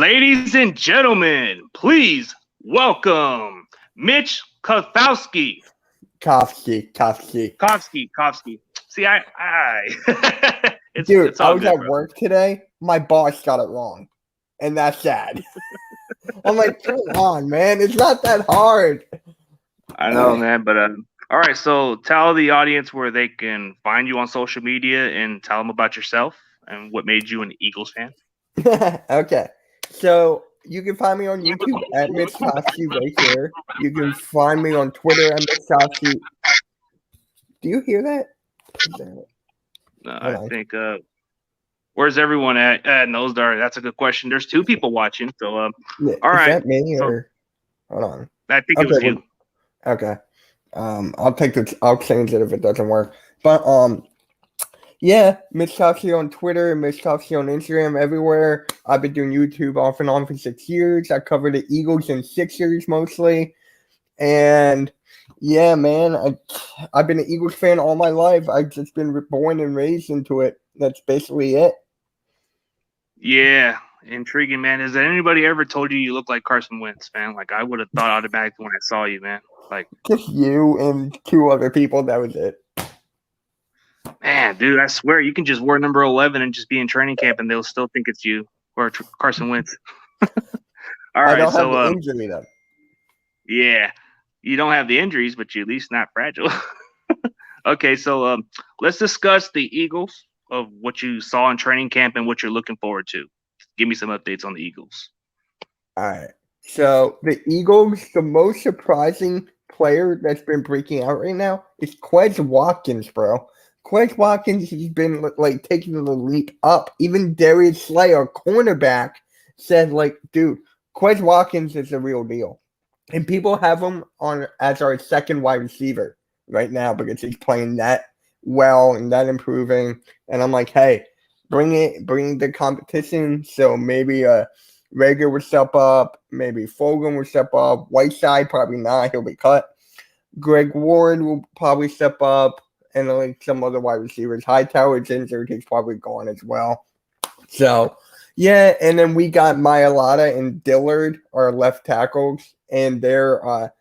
Ladies and gentlemen, please welcome Mitch Kofsky. Kofsky. Kofsky. See, Dude, it's I all was good, at bro. work today. My boss got it wrong. And that's sad. I'm like, come on, man. It's not that hard. I know, man. But all right. So tell the audience where they can find you on social media and tell them about yourself and what made you an Eagles fan. Okay. So you can find me on YouTube at Mitch Kofsky right here. You can find me on Twitter at Mitch Kofsky. Do you hear that? I think. Where's everyone at? Nosedar. That's a good question. There's two people watching. So all Is right. that me So or hold on? I think it Okay, was you. okay. I'll change it if it doesn't work. But yeah, Mitch Kofsky on Twitter, Mitch Kofsky on Instagram, everywhere. I've been doing YouTube off and on for 6 years. I cover the Eagles and Sixers mostly. And yeah, man, I've been an Eagles fan all my life. I've just been born and raised into it. That's basically it. Yeah, intriguing, man. Has anybody ever told you look like Carson Wentz, man? Like I would have thought automatically when I saw you, man. Like Just you and two other people. That was it. man, dude, I swear you can just wear number 11 and just be in training camp, and they'll still think it's you or Carson Wentz. All I right, don't have so the injury though. yeah, you don't have the injuries, but you're at least not fragile. Okay, so let's discuss the Eagles of what you saw in training camp and what you're looking forward to. Give me some updates on the Eagles. All right. So the Eagles, the most surprising player that's been breaking out right now is Quez Watkins, bro. Quez Watkins has been like taking the leap up. Even Darius Slay, our cornerback, said like, dude, Quez Watkins is the real deal. And people have him on as our second wide receiver right now because he's playing that well and that improving. And I'm like, hey, bring the competition. So maybe Rager would step up, maybe Fogan would step up. Whiteside probably not; he'll be cut. Greg Ward will probably step up, and like some other wide receivers. Hightower's injured; he's probably gone as well. So yeah, and then we got Mailata and Dillard, our left tackles, and their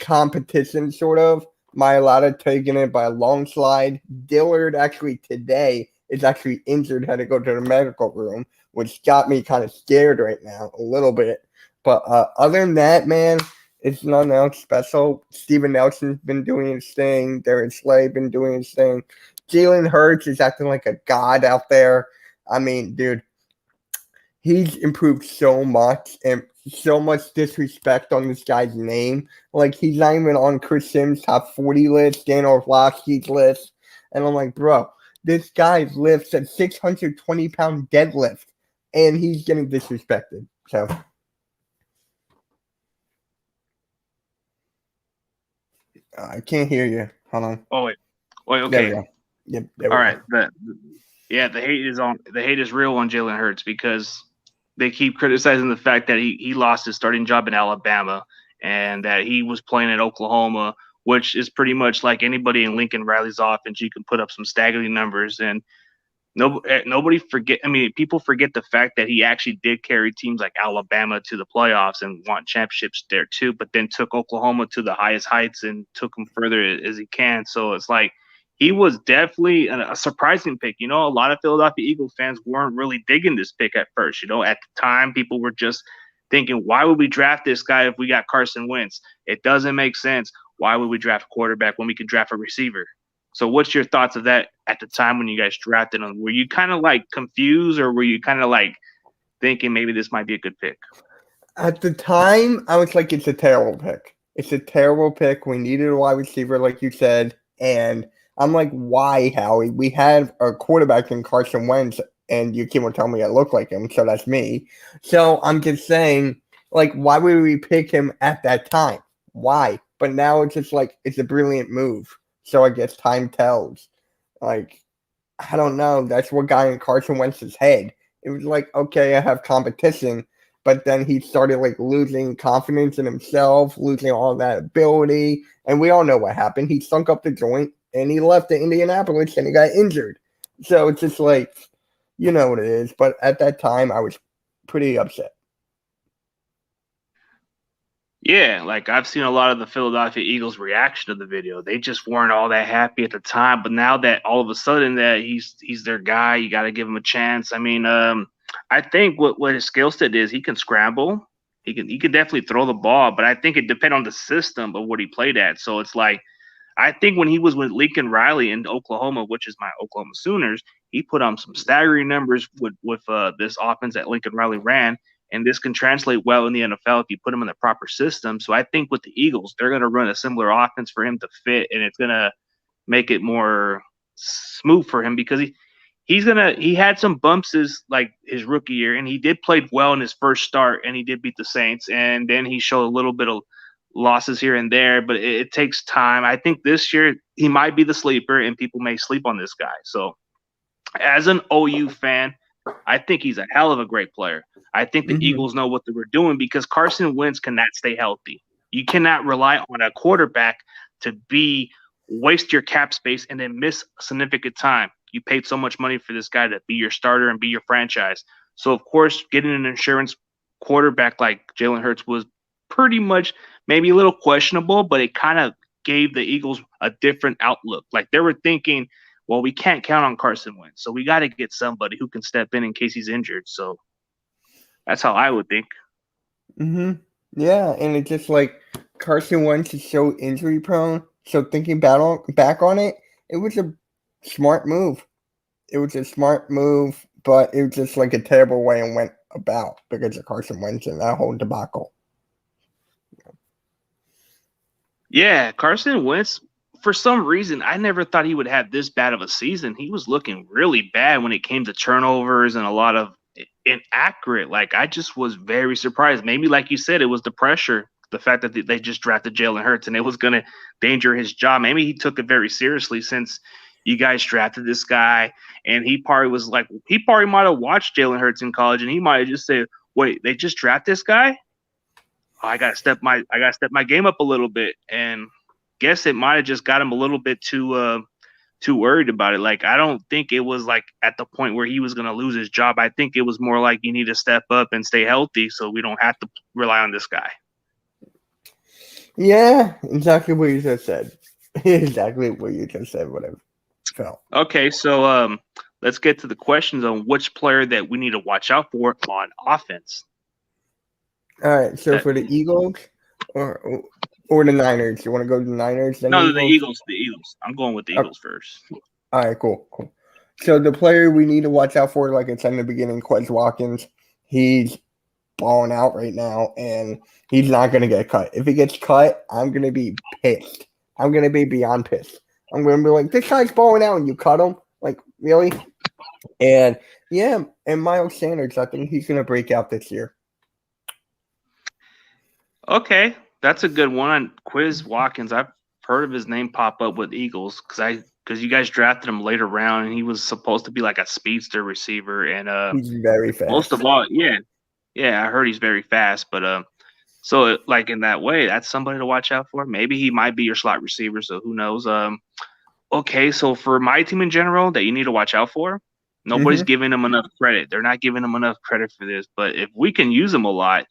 competition sort of. Mailata taking it by a long slide. Dillard actually today is actually injured, had to go to the medical room, which got me kind of scared right now a little bit. But other than that, man, it's nothing else special. Steven Nelson's been doing his thing. Darius Slay been doing his thing. Jalen Hurts is acting like a god out there. I mean, dude, he's improved so much and so much disrespect on this guy's name. Like, he's not even on Chris Sims' top 40 list, Dan Orlovsky's list. And I'm like, bro, this guy lifts a 620-pound deadlift, and he's getting disrespected. So, I can't hear you. Hold on. Oh wait, There okay. we go. Yep, there we All go. right. The hate is real on Jalen Hurts because they keep criticizing the fact that he lost his starting job in Alabama and that he was playing at Oklahoma, which is pretty much like anybody in Lincoln Riley's offense. You can put up some staggering numbers, and nobody forget. I mean, people forget the fact that he actually did carry teams like Alabama to the playoffs and won championships there too. But then took Oklahoma to the highest heights and took them further as he can. So it's like he was definitely a surprising pick. You know, a lot of Philadelphia Eagles fans weren't really digging this pick at first. You know, at the time, people were just thinking, why would we draft this guy if we got Carson Wentz? It doesn't make sense. Why would we draft a quarterback when we could draft a receiver? So what's your thoughts of that at the time when you guys drafted him? Were you kind of like confused, or were you kind of like thinking maybe this might be a good pick? At the time, I was like, it's a terrible pick. It's a terrible pick. We needed a wide receiver, like you said. And I'm like, why, Howie? We had a quarterback in Carson Wentz, and you keep on telling me I look like him, so that's me. So I'm just saying, like, why would we pick him at that time? Why? But now it's just like, it's a brilliant move. So I guess time tells. Like, I don't know. That's what got in Carson Wentz's head. It was like, okay, I have competition, but then he started like losing confidence in himself, losing all that ability, and we all know what happened. He sunk up the joint and he left to Indianapolis and he got injured. So it's just like, you know what it is. But at that time, I was pretty upset. Yeah, like I've seen a lot of the Philadelphia Eagles reaction to the video. They just weren't all that happy at the time, but now that all of a sudden that he's their guy, you got to give him a chance. I mean, I think what his skill set is, he can scramble, he can definitely throw the ball, but I think it depends on the system of what he played at. So it's like I think when he was with Lincoln Riley in Oklahoma, which is my Oklahoma Sooners, he put on some staggering numbers with this offense that Lincoln Riley ran, and this can translate well in the NFL if you put him in the proper system. So I think with the Eagles, they're going to run a similar offense for him to fit, and it's going to make it more smooth for him because he had some bumps his rookie year, and he did play well in his first start, and he did beat the Saints, and then he showed a little bit of losses here and there, but it takes time. I think this year he might be the sleeper, and people may sleep on this guy. So as an OU fan, I think he's a hell of a great player. I think the Mm-hmm. Eagles know what they were doing because Carson Wentz cannot stay healthy. You cannot rely on a quarterback to waste your cap space and then miss significant time. You paid so much money for this guy to be your starter and be your franchise. So of course, getting an insurance quarterback like Jalen Hurts was pretty much maybe a little questionable, but it kind of gave the Eagles a different outlook. Like they were thinking, well, we can't count on Carson Wentz, so we got to get somebody who can step in case he's injured. So that's how I would think. Mm-hmm. Yeah, and it's just like Carson Wentz is so injury prone. So thinking back on it, it was a smart move. It was a smart move, but it was just like a terrible way it went about because of Carson Wentz and that whole debacle. Yeah, Carson Wentz, for some reason, I never thought he would have this bad of a season. He was looking really bad when it came to turnovers and a lot of inaccurate. Like, I just was very surprised. Maybe, like you said, it was the pressure, the fact that they just drafted Jalen Hurts and it was going to danger his job. Maybe he took it very seriously since you guys drafted this guy. And he probably was like, he probably might have watched Jalen Hurts in college and he might have just said, wait, they just draft this guy? I gotta step my game up a little bit, and guess it might have just got him a little bit too worried about it. Like I don't think it was like at the point where he was gonna lose his job. I think it was more like you need to step up and stay healthy, so we don't have to rely on this guy. Yeah, exactly what you just said. Exactly what you just said. What I felt. Okay, so let's get to the questions on which player that we need to watch out for on offense. All right, so That, for the Eagles or the Niners, you want to go to the Niners then the no, Eagles? the Eagles. I'm going with the Okay. Eagles first. All right, cool. So the player we need to watch out for, like I said in the beginning, Quez Watkins, he's balling out right now, and he's not going to get cut. If he gets cut, I'm going to be pissed. I'm going to be beyond pissed. I'm going to be like, this guy's balling out, and you cut him? Like, really? And, yeah, and Miles Sanders, I think he's going to break out this year. Okay, that's a good one. Quiz Watkins, I've heard of his name pop up with Eagles because you guys drafted him later round and he was supposed to be like a speedster receiver and He's very fast. most of all, yeah, I heard he's very fast, but so like in that way, that's somebody to watch out for. Maybe he might be your slot receiver, so who knows? Okay, so for my team in general that you need to watch out for, nobody's giving him enough credit. They're not giving him enough credit for this, but if we can use him a lot,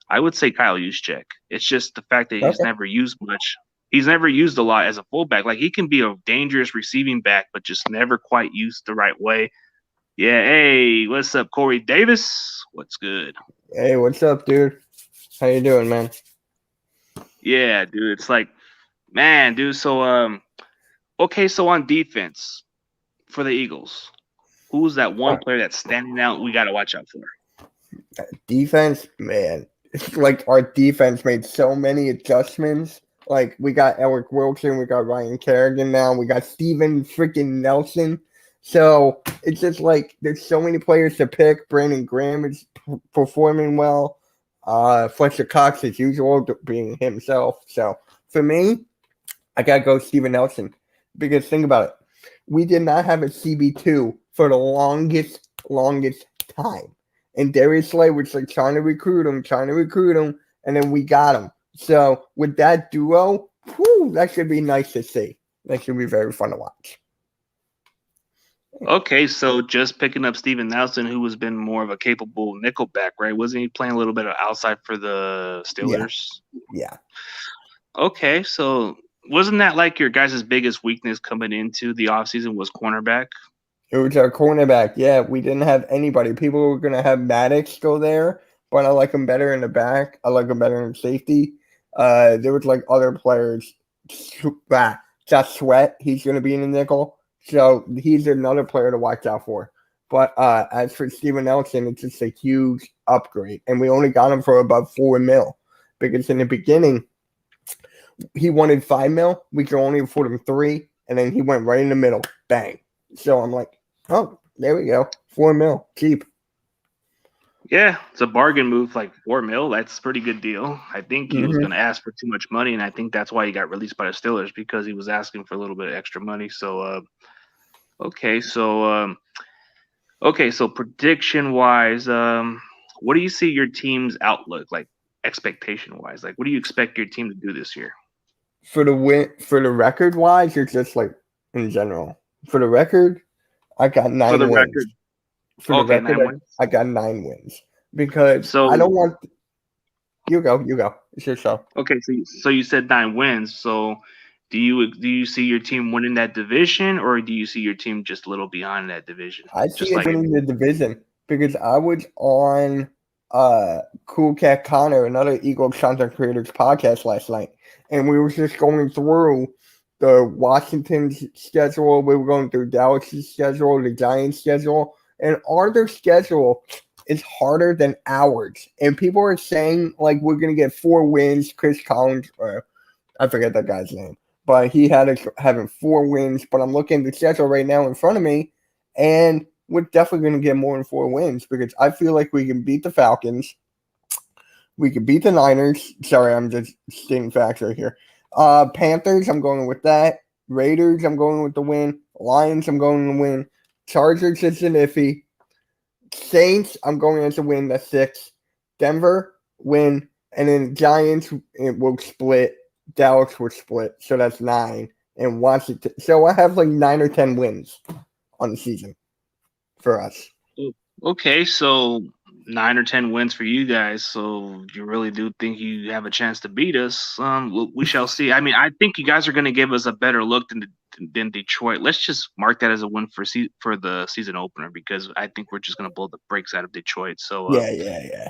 I would say Kyle Juszczyk. It's just the fact that he's never used much. He's never used a lot as a fullback. Like he can be a dangerous receiving back, but just never quite used the right way. Yeah, hey, what's up, Corey Davis? What's good? Hey, what's up, dude? How you doing, man? Yeah, dude. It's like, man, dude. So okay, so on defense for the Eagles, who's that one player that's standing out we gotta watch out for? Defense, man. It's like our defense made so many adjustments. Like we got Eric Wilson, we got Ryan Kerrigan now, we got Steven freaking Nelson. So it's just like there's so many players to pick. Brandon Graham is performing well. Fletcher Cox, as usual, being himself. So for me, I gotta go Steven Nelson because think about it. We did not have a CB2 for the longest time. And Darius Slay was like trying to recruit him, and then we got him. So with that duo, that should be nice to see. That should be very fun to watch. Okay, so just picking up Steven Nelson, who has been more of a capable nickelback, right? Wasn't he playing a little bit of outside for the Yeah, Steelers? yeah. Okay, so wasn't that like your guys' biggest weakness coming into the offseason was cornerback? It was our cornerback. Yeah, we didn't have anybody. People were gonna have Maddox go there, but I like him better in the back. I like him better in safety. There was like other players. Josh Sweat, he's gonna be in the nickel, so he's another player to watch out for. But as for Steven Nelson, it's just a huge upgrade, and we only got him for about 4 mil because in the beginning he wanted 5 mil. We could only afford him 3, and then he went right in the middle, bang. So I'm like, oh, there we go. 4 mil. Cheap. Yeah, it's a bargain move, like 4 mil. That's a pretty good deal. I think he was Mm-hmm. going to ask for too much money, and I think that's why he got released by the Steelers because he was asking for a little bit of extra money. So, okay, so okay, so prediction wise, what do you see your team's outlook like, expectation wise? Like, what do you expect your team to do this year? For the win, for the record wise, or just like in general. For the record, I got For the 9 wins. record, For the okay, record, 9 wins. I got 9 wins because I So, don't want. You go. You go. It's your show. okay, so you said 9 wins. So, do you see your team winning that division, or do you see your team just a little behind that division, I see just us like winning the everyone? division because I was on Cool Cat Connor, another Eagle content creators podcast last night, and we were just going through the Washington's schedule. We were going through Dallas's schedule, the Giants' schedule, and our schedule is harder than ours. And people are saying like we're gonna get 4 wins. Chris Collins, or I forget that guy's name, but he had us having 4 wins. But I'm looking at the schedule right now in front of me, and we're definitely going to get more than 4 wins because I feel like we can beat the Falcons, we can beat the Niners. Sorry, I'm just stating facts right here. Panthers, I'm going with that. Raiders, I'm going with the win. Lions, I'm going to win. Chargers, it's an iffy. Saints, I'm going as a win. That's 6. Denver, win. And then Giants, it will split. Dallas will split. So that's 9. And Washington. So I have like 9 or 10 wins on the season for us. Okay, so 9 or 10 wins for you guys. So you really do think you have a chance to beat us? We shall see. I mean, I think you guys are going to give us a better look than Detroit. Let's just mark that as a win for the season opener because I think we're just going to blow the brakes out of Detroit. So Yeah, yeah, yeah.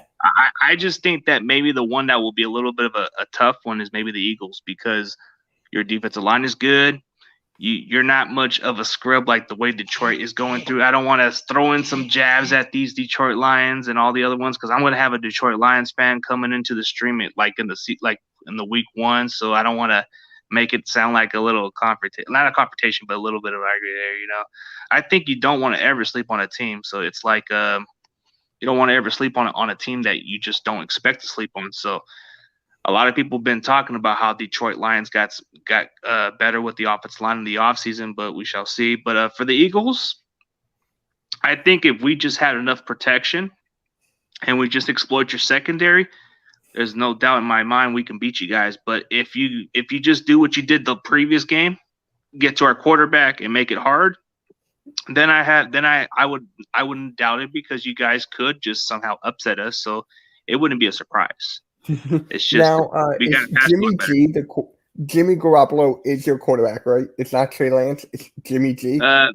I just think that maybe the one that will be a little bit of a tough one is maybe the Eagles because your defensive line is good. You're not much of a scrub like the way Detroit is going through. I don't want to throw in some jabs at these Detroit Lions and all the other ones because I'm going to have a Detroit Lions fan coming into the stream like in the week 1. So I don't want to make it sound like a little confrontation, not a confrontation, but a little bit of argument there. I think you don't want to ever sleep on a team. So it's like you don't want to ever sleep on a team that you just don't expect to sleep on. So a lot of people have been talking about how Detroit Lions got better with the offensive line in the offseason, but we shall see. But for the Eagles, I think if we just had enough protection and we just exploit your secondary, there's no doubt in my mind we can beat you guys. But if you just do what you did the previous game, get to our quarterback and make it hard, then I wouldn't doubt it because you guys could just somehow upset us. So it wouldn't be a surprise. It's just Now, we got it's to pass block better. Jimmy Garoppolo is your quarterback, right? It's not Trey Lance. It's Jimmy G. Uh,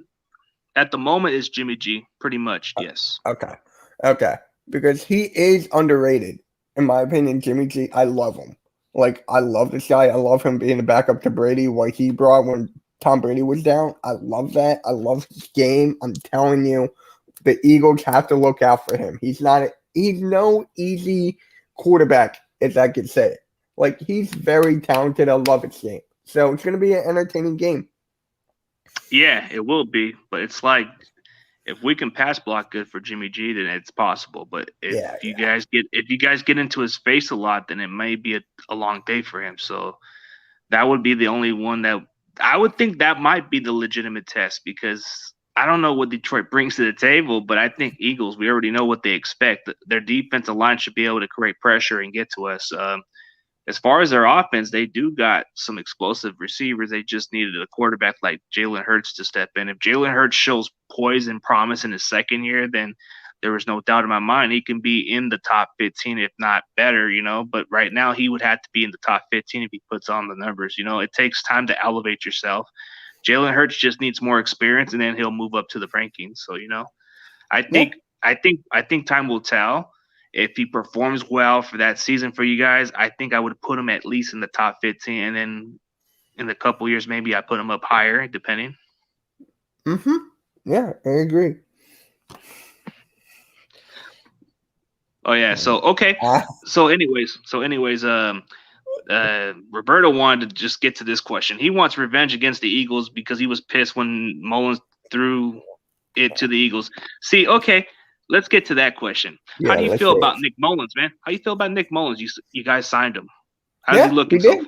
At the moment, it's Jimmy G. Pretty much, yes. Okay, okay, because he is underrated in my opinion. Jimmy G. I love him. Like I love this guy. I love him being the backup to Brady. What he brought when Tom Brady was down. I love that. I love his game. I'm telling you, the Eagles have to look out for him. He's not. He's no easy quarterback, if I could say it. Like he's very talented. I love his game. So it's gonna be an entertaining game. Yeah, it will be, but it's like if we can pass block good for Jimmy G, then it's possible. But Yeah, if you guys get into his face a lot, then it may be a long day for him. So that would be the only one that I would think that might be the legitimate test because I don't know what Detroit brings to the table, but I think Eagles, we already know what they expect. Their defensive line should be able to create pressure and get to us. as far as their offense, they do got some explosive receivers. They just needed a quarterback like Jalen Hurts to step in. If Jalen Hurts shows poise and promise in his second year, then there was no doubt in my mind he can be in the top 15, if not better, But right now, he would have to be in the top 15 if he puts on the numbers. It takes time to elevate yourself. Jalen Hurts just needs more experience, and then he'll move up to the rankings. So, I Yeah. think I think time will tell. If he performs well for that season for you guys, I think I would put him at least in the top 15, and then in a couple years maybe I put him up higher, depending. Yeah, I agree. Oh yeah. So okay. Ah, So anyways, Roberto wanted to just get to this question. He wants revenge against the Eagles because he was pissed when Mullins threw it to the Eagles. See, okay, let's get to that question. How yeah, do you let's feel say about it. Nick Mullins, man? How do you feel about Nick Mullins? You guys signed him. How's he Yeah, we looking so did. far?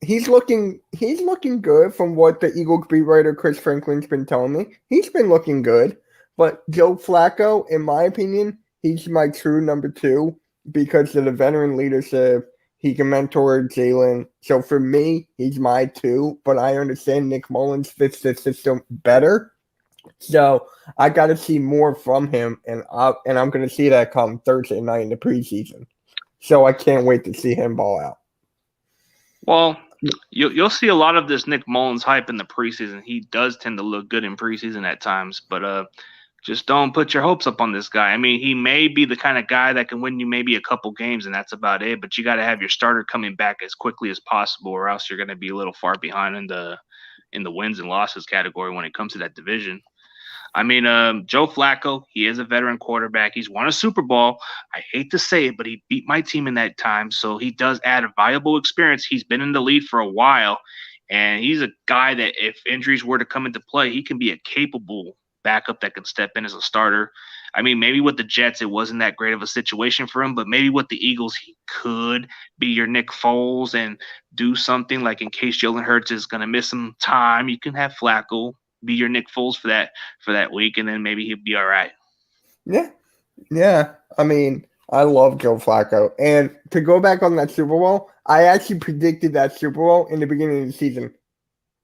He's looking good from what the Eagles beat writer Chris Franklin's been telling me. He's been looking good. But Joe Flacco, in my opinion, he's my true number two because of the veteran leadership. He can mentor Jalen. So for me, he's my two. But I understand Nick Mullins fits the system better. So I got to see more from him, and I'm going to see that come Thursday night in the preseason. So I can't wait to see him ball out. Well, you'll see a lot of this Nick Mullins hype in the preseason. He does tend to look good in preseason at times, but just don't put your hopes up on this guy. I mean, he may be the kind of guy that can win you maybe a couple games, and that's about it. But you got to have your starter coming back as quickly as possible, or else you're going to be a little far behind in the wins and losses category when it comes to that division. I mean, Joe Flacco, he is a veteran quarterback. He's won a Super Bowl. I hate to say it, but he beat my team in that time. So he does add a valuable experience. He's been in the lead for a while, and he's a guy that if injuries were to come into play, he can be a capable backup that can step in as a starter. I mean, maybe with the Jets, it wasn't that great of a situation for him, but maybe with the Eagles, he could be your Nick Foles and do something like in case Jalen Hurts is going to miss some time, you can have Flacco be your Nick Foles for that week, and then maybe he'll be all right. Yeah, yeah. I mean, I love Joe Flacco. And to go back on that Super Bowl, I actually predicted that Super Bowl in the beginning of the season.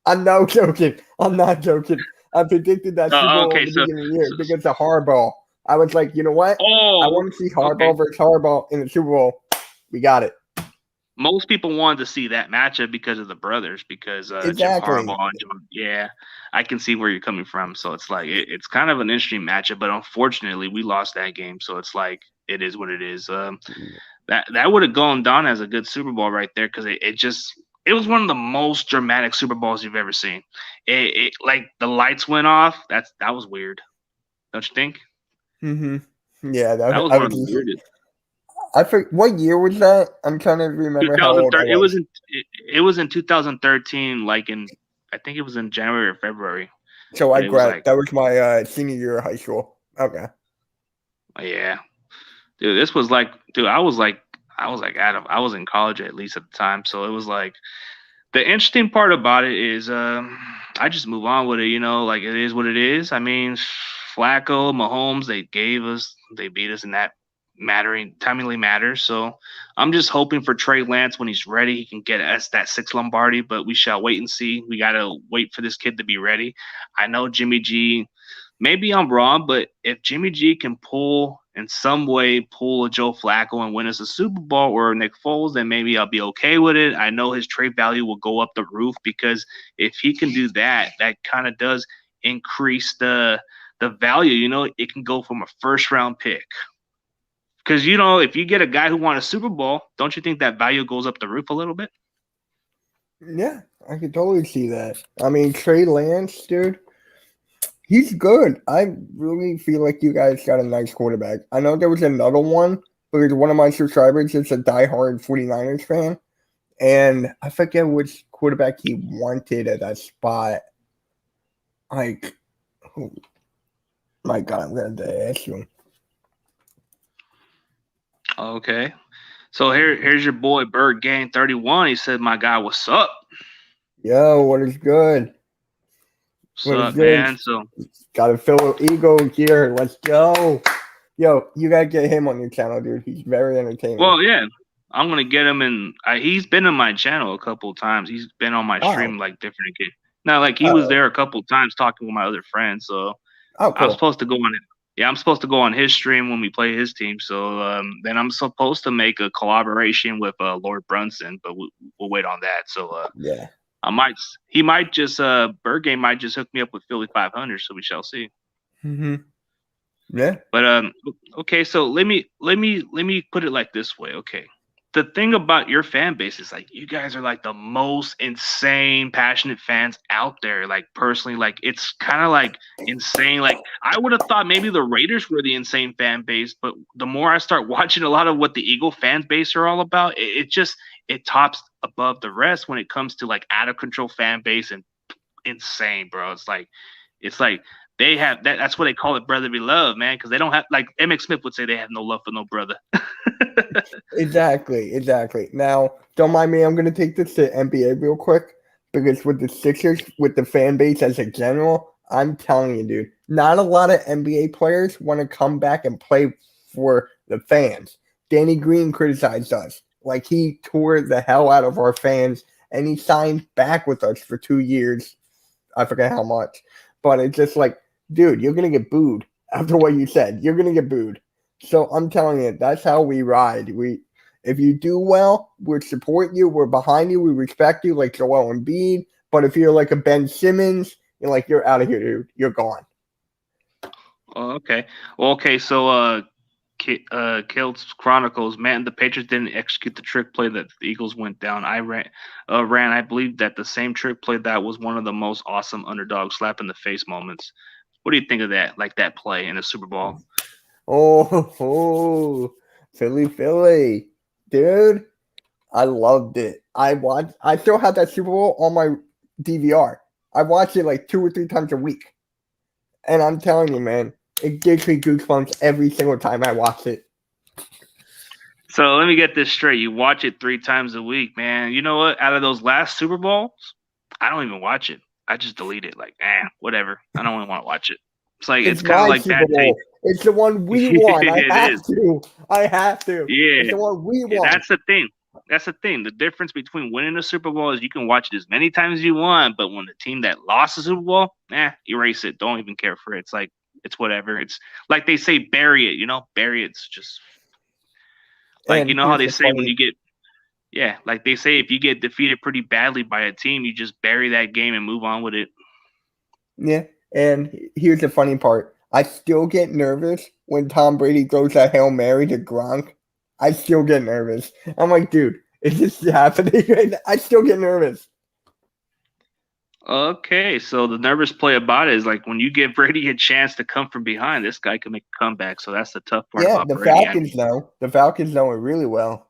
I'm not joking. I'm not joking. I predicted that Super Bowl Okay, in the so, beginning of the year so because of Harbaugh. I was like, you know what? I oh, want to see okay. Harbaugh versus Harbaugh in the Super Bowl. We got it. Most people wanted to see that matchup because of the brothers, because Jim Exactly. Harbaugh and John. Yeah, I can see where you're coming from. So it's like it's kind of an interesting matchup, but unfortunately, we lost that game. So it's like it is what it is. That would have gone down as a good Super Bowl right there because it was one of the most dramatic Super Bowls you've ever seen. It like the lights went off. That was weird, don't you think? Yeah, That was I one of was the just. weirdest. I forget what year was that? I'm trying to remember how old I 2013. It was was. in 2013, like in I think it was in January or February. So I But it was grad. like, That was my senior year of high school. Okay. yeah, dude, this was like, dude, I was like I was in college at least at the time, so it was like the interesting part about it is I just move on with it, like it is what it is. I mean, Flacco, Mahomes, they beat us in that timely matters. So I'm just hoping for Trey Lance when he's ready, he can get us that six Lombardi, but we shall wait and see. We gotta wait for this kid to be ready. I know Jimmy G. Maybe I'm wrong, but if Jimmy G can in some way pull a Joe Flacco and win us a Super Bowl or Nick Foles, then maybe I'll be okay with it. I know his trade value will go up the roof because if he can do that, that kind of does increase the value. It can go from a first round pick. Because if you get a guy who won a Super Bowl, don't you think that value goes up the roof a little bit? Yeah, I could totally see that. I mean, Trey Lance, dude, he's good. I really feel like you guys got a nice quarterback. I know there was another one because one of my subscribers is a diehard 49ers fan, and I forget which quarterback he wanted at that spot. Like, oh my God, I'm going to ask you. Okay. So here's your boy Bird Gang 31. He said, "My guy, what's up? Yo, what is good? What's What is up, good? man?" So, Got a Phil Eagle here. Let's go. Yo, you gotta get him on your channel, dude. He's very entertaining. well, yeah. I'm gonna get him, and he's been on my channel a couple of times. He's been on my Oh, stream like different games. Now, like he was oh, there a couple of times talking with my other friends. So oh, I'm cool. supposed to go on it. Yeah, I'm supposed to go on his stream when we play his team. So then I'm supposed to make a collaboration with Lord Brunson, but we'll wait on that. So Yeah. I might, he might just Bird Game might just hook me up with Philly 500. So we shall see. Mm-hmm. Yeah. But okay, so let me put it like this way. Okay, the thing about your fan base is like you guys are like the most insane, passionate fans out there. Like personally, like it's kind of like insane. Like I would have thought maybe the Raiders were the insane fan base, but the more I start watching a lot of what the Eagle fan base are all about, it just it tops above the rest when it comes to like out of control fan base and insane, bro. It's like they have that. That's what they call it, brotherly love, man. Because they don't have like Emmett Smith would say they have no love for no brother. Exactly. Exactly. Now, don't mind me. I'm going to take this to NBA real quick because with the Sixers, with the fan base as a general, I'm telling you, dude, not a lot of NBA players want to come back and play for the fans. Danny Green criticized us. Like, he tore the hell out of our fans and he signed back with us for 2 years. I forget how much. But it's just like, dude, you're going to get booed after what you said. You're going to get booed. So I'm telling you, that's how we ride. If you do well, we support you. We're behind you. We respect you, like Joel Embiid. But if you're like a Ben Simmons, you're out of here, dude. You're gone. Oh, okay. Well, okay. So, Kilt's Chronicles, man, the Patriots didn't execute the trick play that the Eagles went down. I believe that the same trick play that was one of the most awesome underdog slap in the face moments. What do you think of that? Like that play in the Super Bowl? Oh, Philly, dude. I loved it. I still have that Super Bowl on my DVR. I watch it like 2 or 3 times a week. And I'm telling you, man, it gives me goosebumps every single time I watch it. So let me get this straight. You watch it 3 times a week, man. You know what? Out of those last Super Bowls, I don't even watch it. I just delete it. Like, whatever. I don't even want to watch it. It's like It's it's kind of my like Super bad taste. Bowl. It's the one we won. I It have is. to. I have to. It's Yeah. the one we Yeah, won. that's the thing. That's the thing. The difference between winning a Super Bowl is you can watch it as many times as you want, but when the team that lost the Super Bowl, erase it. Don't even care for it. It's like it's whatever. It's like they say, bury it. Bury it. It's just like And how here's they the say when funny, you get like they say if you get defeated pretty badly by a team, you just bury that game and move on with it. yeah. And here's the funny part. I still get nervous when Tom Brady throws that Hail Mary to Gronk. I still get nervous. I'm like, dude, is this happening? I still get nervous. Okay, so the nervous play about it is like when you give Brady a chance to come from behind, this guy can make a comeback. So that's the tough part Yeah, about the Brady. I Falcons mean, know. The Falcons know it really well.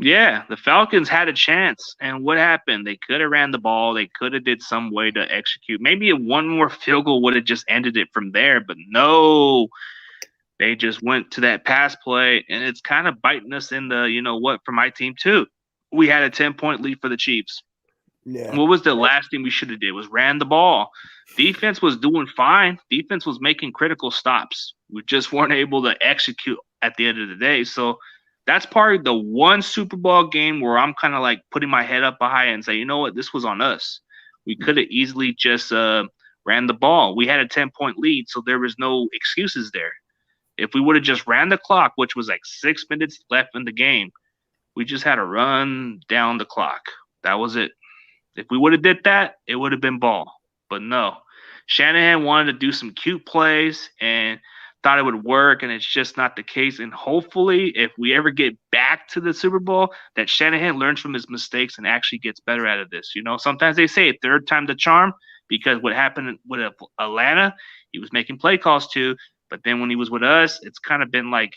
yeah, the Falcons had a chance, and what happened? They could have ran the ball. They could have did some way to execute. Maybe one more field goal would have just ended it from there, but no, they just went to that pass play, and it's kind of biting us in the what for my team too. We had a 10-point lead for the Chiefs. Yeah. What was the last thing we should have did? Was ran the ball. Defense was doing fine. Defense was making critical stops. We just weren't able to execute at the end of the day. So that's probably the one Super Bowl game where I'm kind of like putting my head up high and say, you know what, this was on us. We could have easily just ran the ball. We had a 10-point lead, so there was no excuses there. If we would have just ran the clock, which was like 6 minutes left in the game, we just had to run down the clock. That was it. If we would have did that, it would have been ball. But no, Shanahan wanted to do some cute plays and thought it would work, and it's just not the case. And hopefully, if we ever get back to the Super Bowl, that Shanahan learns from his mistakes and actually gets better out of this. Sometimes they say third time the charm because what happened with Atlanta, he was making play calls too. But then when he was with us, it's kind of been like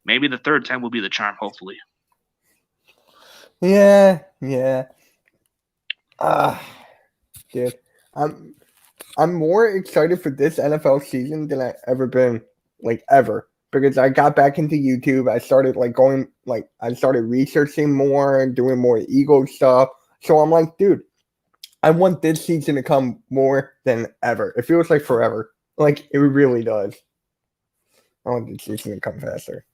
maybe the third time will be the charm, hopefully. Yeah. Yeah. Ah, dude. I'm I'm more excited for this NFL season than I ever been, like ever. Because I got back into YouTube. I started I started researching more and doing more ego stuff. So I'm like, dude, I want this season to come more than ever. It feels like forever. Like it really does. I want this season to come faster.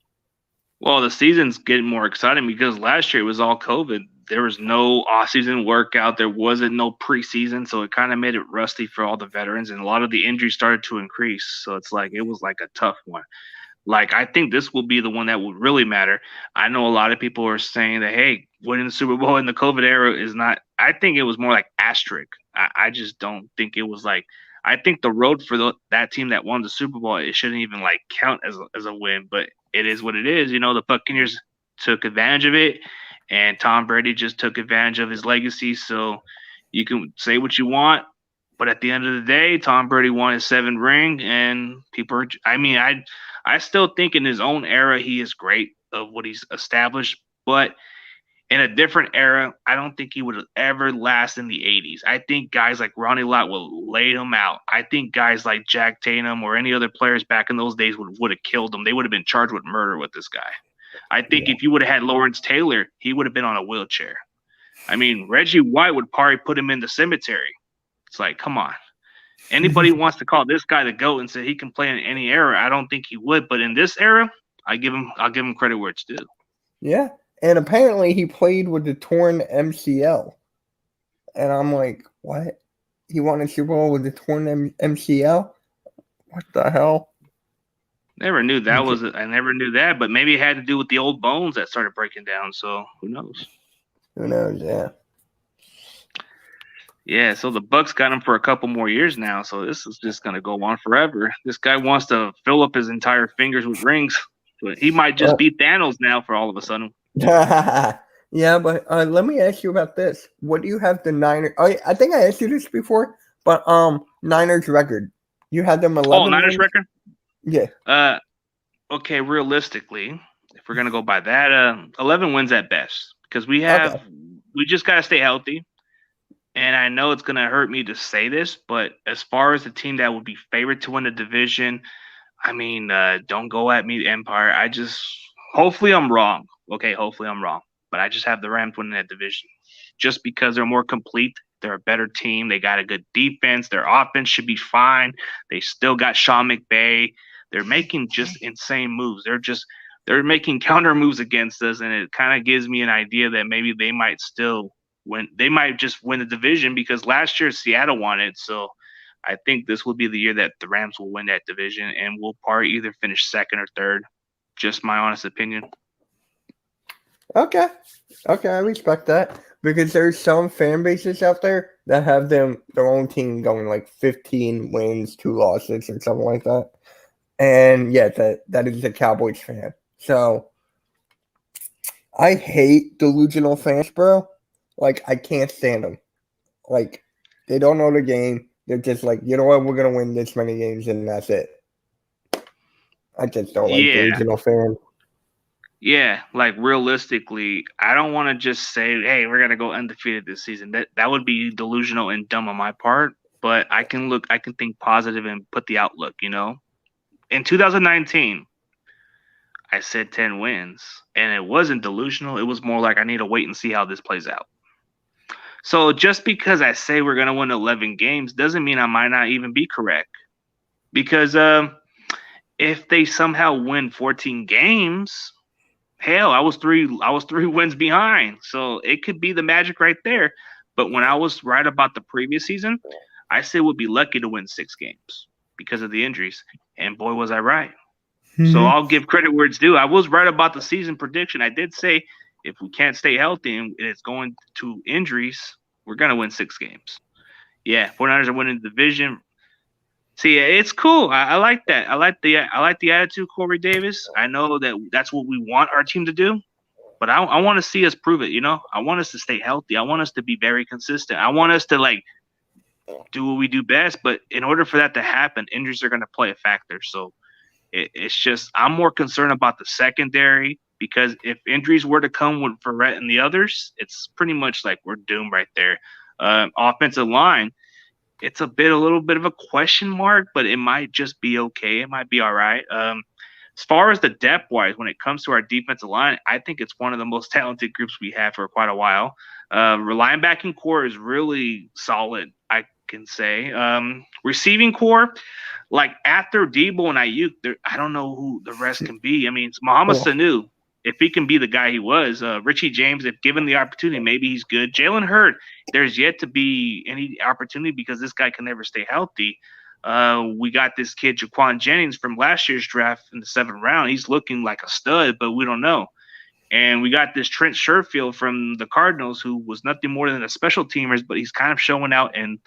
Well, the season's getting more exciting because last year it was all COVID. There was no off-season workout. There wasn't no preseason, so it kind of made it rusty for all the veterans, and a lot of the injuries started to increase. So it's like it was like a tough one. Like I think this will be the one that would really matter. I know a lot of people are saying that hey, winning the Super Bowl in the COVID era is not. I think it was more like asterisk. I just don't think it was like. I think the road for that team that won the Super Bowl it shouldn't even like count as a win, but it is what it is. You know, the Buccaneers took advantage of it, and Tom Brady just took advantage of his legacy. So you can say what you want, but at the end of the day, Tom Brady won his seventh ring, and people are. I mean, I still think in his own era he is great of what he's established, but in a different era, I don't think he would ever last in the 80s. I think guys like Ronnie Lott will lay him out. I think guys like Jack Tatum or any other players back in those days would have killed him. They would have been charged with murder with this guy. I think Yeah. if you would have had Lawrence Taylor, he would have been on a wheelchair. I mean, Reggie White would probably put him in the cemetery. It's like, come on. Anybody wants to call this guy the GOAT and say he can play in any era, I don't think he would. But in this era, I'll give him credit where it's due. Yeah. And apparently he played with the torn MCL. And I'm like, what? He won a Super Bowl with the torn MCL? What the hell? Never knew that was. I never knew that, but maybe it had to do with the old bones that started breaking down. So who knows? Who knows? Yeah. Yeah. So the Bucks got him for a couple more years now. So this is just gonna go on forever. This guy wants to fill up his entire fingers with rings. But he might just be Thanos now for all of a sudden. Yeah, but let me ask you about this. What do you have the Niners? I think I asked you this before, but Niners record. You had them 11 Niners wins? record. Yeah. Okay. Realistically, if we're gonna go by that, 11 wins at best because we Okay. just gotta stay healthy. And I know it's gonna hurt me to say this, but as far as the team that would be favored to win the division, I mean, don't go at me, Empire. Hopefully I'm wrong. Okay, hopefully I'm wrong. But I just have the Rams winning that division. Just because they're more complete, they're a better team. They got a good defense. Their offense should be fine. They still got Sean McVay. They're making just insane moves. They're making counter moves against us, and it kind of gives me an idea that maybe they might still win. They might just win the division because last year Seattle won it. So I think this will be the year that the Rams will win that division, and we'll probably either finish second or third. Just my honest opinion. Okay. Okay, I respect that because there's some fan bases out there that have their own team going like 15 wins, 2 losses, or something like that. And yeah, that is a Cowboys fan. So I hate delusional fans, bro. Like I can't stand them. Like they don't know the game. They're just like, you know what, we're gonna win this many games and that's it. I just don't like Yeah, delusional fans. yeah. Like realistically, I don't want to just say, "Hey, we're gonna go undefeated this season." That would be delusional and dumb on my part. But I can think positive and put the outlook. You know, in 2019, I said 10 wins, and it wasn't delusional. It was more like I need to wait and see how this plays out. So just because I say we're gonna win 11 games doesn't mean I might not even be correct. Because if they somehow win 14 games, hell, I was three wins behind. So it could be the magic right there. But when I was right about the previous season, I said we'd be lucky to win 6 games because of the injuries. And boy was I right. So I'll give credit where it's due. I was right about the season prediction. I did say if we can't stay healthy and it's going to injuries, we're gonna win 6 games. Yeah, 49ers are winning the division. See, it's cool. I like that. I like the attitude, Corey Davis. I know that that's what we want our team to do, but I want to see us prove it. You know, I want us to stay healthy. I want us to be very consistent. I want us to like do what we do best. But in order for that to happen, injuries are going to play a factor. So it's just I'm more concerned about the secondary because if injuries were to come with Verrett and the others, it's pretty much like we're doomed right there. Offensive line, it's a little bit of a question mark, but it might just be okay. It might be all right. As far as the depth wise, when it comes to our defensive line, I think it's one of the most talented groups we have for quite a while. Linebacking core is really solid, I can say. Receiving core, like after Debo and Ayuk, I don't know who the rest can be. I mean, it's Muhammad Oh, Sanu. if he can be the guy he was, Richie James, if given the opportunity, maybe he's good. Jalen Hurd, there's yet to be any opportunity because this guy can never stay healthy. We got this kid Jaquan Jennings from last year's draft in the 7th round. He's looking like a stud, but we don't know. And we got this Trent Sherfield from the Cardinals, who was nothing more than a special teamer, but he's kind of showing out in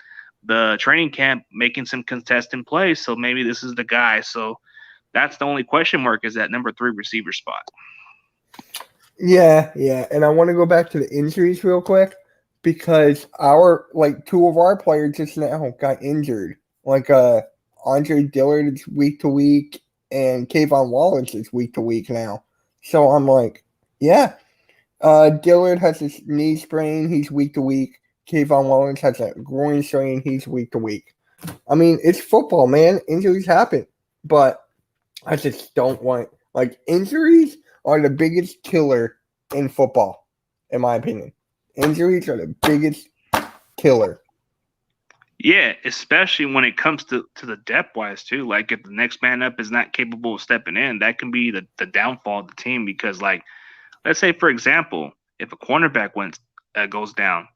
the training camp, making some contested plays. So maybe this is the guy. So that's the only question mark is that number 3 receiver spot. Yeah, yeah. And I want to go back to the injuries real quick because our like 2 of our players just now got injured. Like Andre Dillard is week to week and Kayvon Wallace is week to week now. So I'm like, yeah. Dillard has a knee sprain, he's week to week. Kayvon Wallace has a groin strain, he's week to week. I mean, it's football, man. Injuries happen. But I just don't want like injuries are the biggest killer in football, in my opinion. Injuries are the biggest killer. Yeah, especially when it comes to the depth wise too. Like if the next man up is not capable of stepping in, that can be the downfall of the team because like let's say for example, if a cornerback goes down,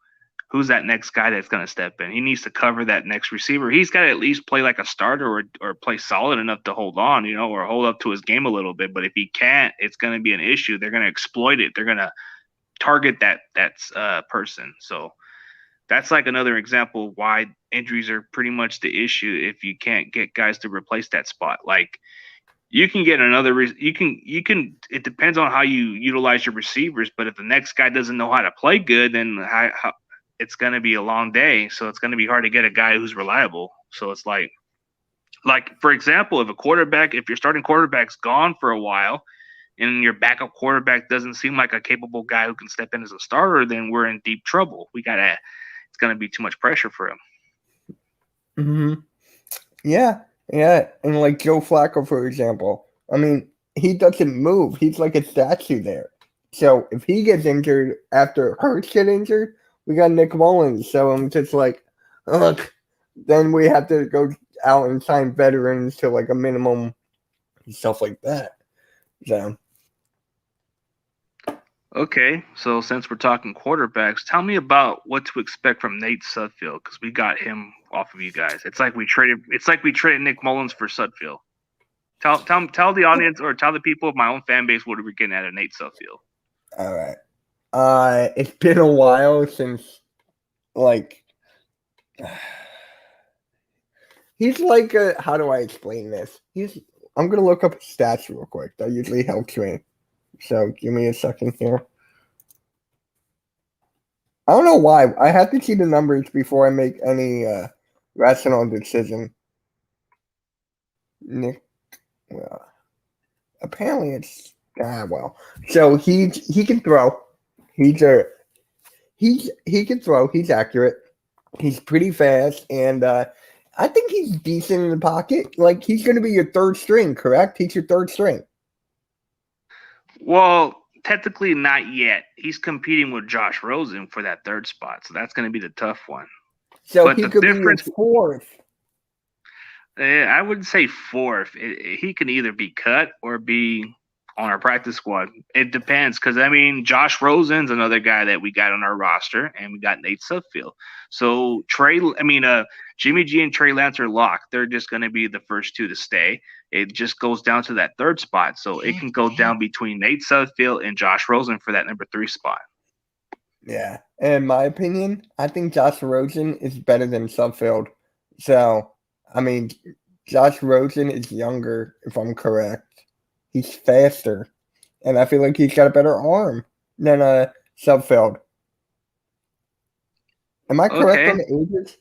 who's that next guy that's going to step in? He needs to cover that next receiver. He's got to at least play like a starter or play solid enough to hold on, or hold up to his game a little bit. But if he can't, it's going to be an issue. They're going to exploit it. They're going to target that person. So that's like another example of why injuries are pretty much the issue if you can't get guys to replace that spot. Like you can get another you can it depends on how you utilize your receivers, but if the next guy doesn't know how to play good, then it's going to be a long day, so it's going to be hard to get a guy who's reliable. So it's like for example, if your starting quarterback's gone for a while and your backup quarterback doesn't seem like a capable guy who can step in as a starter, then we're in deep trouble. It's going to be too much pressure for him. Mm-hmm. Yeah, yeah. And like Joe Flacco, for example, I mean, he doesn't move. He's like a statue there. So if he gets injured after Hurts get injured, we got Nick Mullins. So I'm just like, look, then we have to go out and sign veterans to like a minimum and stuff like that. So Okay, so since we're talking quarterbacks, tell me about what to expect from Nate Sudfeld because we got him off of you guys. It's like we traded Nick Mullins for Sudfeld. Tell the audience or tell the people of my own fan base what we're getting out of Nate Sudfeld. all right. It's been a while since like he's like how do I explain this? I'm gonna look up his stats real quick. That usually helps me. So give me a second here. I don't know why. I have to see the numbers before I make any rational decision. Nick, apparently it's well. So he can throw. He can throw. He's accurate. He's pretty fast, and I think he's decent in the pocket. Like he's going to be your third string, correct? He's your third string. Well, technically not yet. He's competing with Josh Rosen for that 3rd spot, so that's going to be the tough one. So but he could be your 4th. I wouldn't say 4th. He can either be cut or be on our practice squad. It depends because, I mean, Josh Rosen's another guy that we got on our roster, and we got Nate Sudfeld. So Jimmy G and Trey Lance are locked. They're just going to be the first 2 to stay. It just goes down to that 3rd spot. So it can go down between Nate Sudfeld and Josh Rosen for that number 3 spot. Yeah. In my opinion, I think Josh Rosen is better than Sudfeld. So, I mean, Josh Rosen is younger, if I'm correct. He's faster. And I feel like he's got a better arm than Sudfeld. Am I correct on the ages?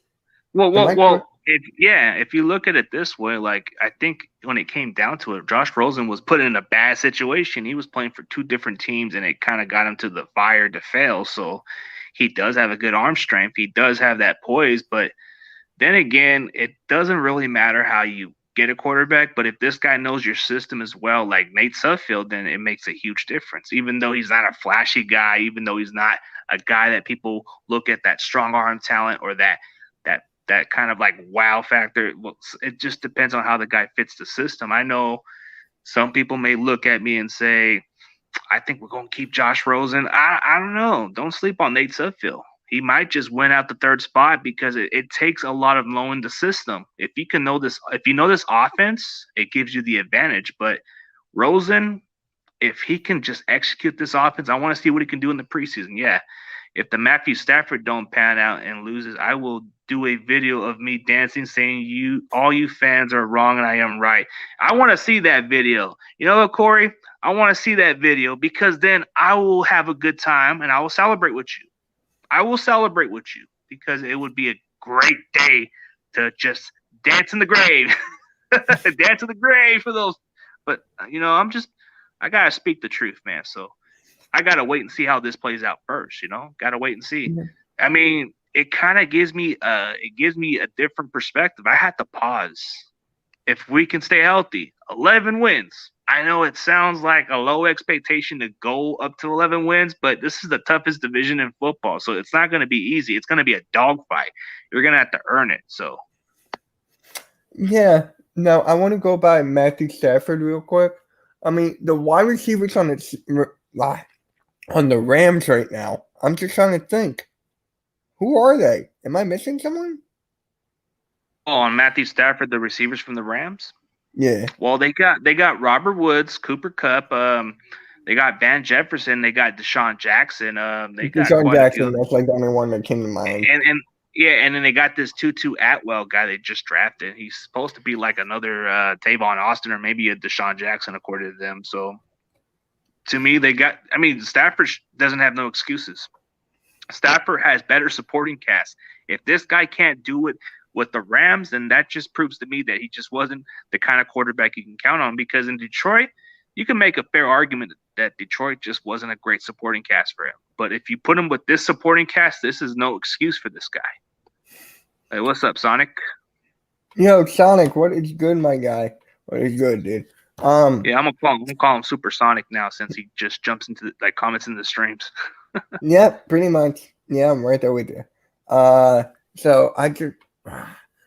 Well, if you look at it this way, like I think when it came down to it, Josh Rosen was put in a bad situation. He was playing for 2 different teams, and it kind of got him to the fire to fail. So he does have a good arm strength. He does have that poise, but then again, it doesn't really matter how you get a quarterback. But if this guy knows your system as well, like Nate Sudfeld, then it makes a huge difference. Even though he's not a flashy guy, even though he's not a guy that people look at that strong arm talent or that kind of like wow factor. It just depends on how the guy fits the system. I know some people may look at me and say, I think we're going to keep Josh Rosen. I don't know. Don't sleep on Nate Sudfeld. He might just win out the third spot because it takes a lot of knowing the system. If you know this offense, it gives you the advantage. But Rosen, if he can just execute this offense, I want to see what he can do in the preseason. Yeah, if the Matthew Stafford don't pan out and loses, I will do a video of me dancing, saying all you fans are wrong and I am right. I want to see that video. You know what, Corey? I want to see that video because then I will have a good time and I will celebrate with you. I will celebrate with you because it would be a great day to just dance in the grave, dance in the grave for those. But I gotta speak the truth, man. So I gotta wait and see how this plays out first. Gotta wait and see. Yeah. I mean, it kind of gives me a different perspective. I had to pause. If we can stay healthy, 11 wins. I know it sounds like a low expectation to go up to 11 wins, but this is the toughest division in football, so it's not going to be easy. It's going to be a dogfight. You're going to have to earn it. So, Yeah. Now, I want to go by Matthew Stafford real quick. I mean, the wide receivers on the Rams right now, I'm just trying to think. Who are they? Am I missing someone? on Matthew Stafford, the receivers from the Rams. Yeah. Well, they got Robert Woods, Cooper Kupp. They got Van Jefferson. They got Deshaun Jackson. They got Deshaun quite a few. Jackson, that's like the only one that came to mind. And then they got this Tutu Atwell guy they just drafted. He's supposed to be like another Tavon Austin or maybe a Deshaun Jackson, according to them. So to me, Stafford doesn't have no excuses. Stafford has better supporting cast. If this guy can't do it with the Rams, then that just proves to me that he just wasn't the kind of quarterback you can count on. Because in Detroit, you can make a fair argument that Detroit just wasn't a great supporting cast for him. But if you put him with this supporting cast, this is no excuse for this guy. Hey, what's up, Sonic? Yo, Sonic, what is good, my guy? What is good, dude? Yeah, I'm gonna call him Supersonic now since he just jumps into comments in the streams. Yeah, pretty much. Yeah, I'm right there with you. So I just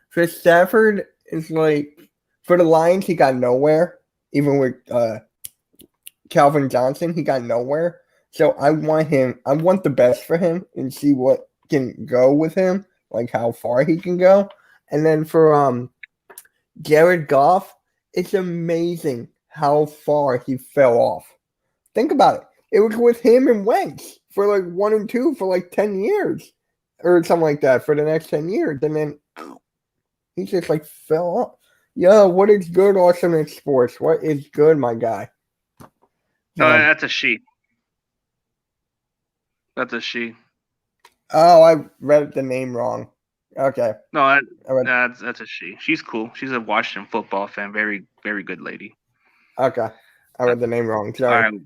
for Stafford is like for the Lions, he got nowhere. Even with Calvin Johnson, he got nowhere. So I want the best for him and see what can go with him, like how far he can go. And then for Jared Goff, it's amazing how far he fell off. Think about it. It was with him and Wentz for like 1 and 2 for like 10 years or something like that for the next 10 years. And then he just like fell off. Yo, what is good, Awesome in Sports? What is good, my guy? No, that's a she. That's a she. Oh, I read the name wrong. Okay. No, that's a she. She's cool. She's a Washington football fan. Very, very good lady. Okay. I read the name wrong. Sorry. All right.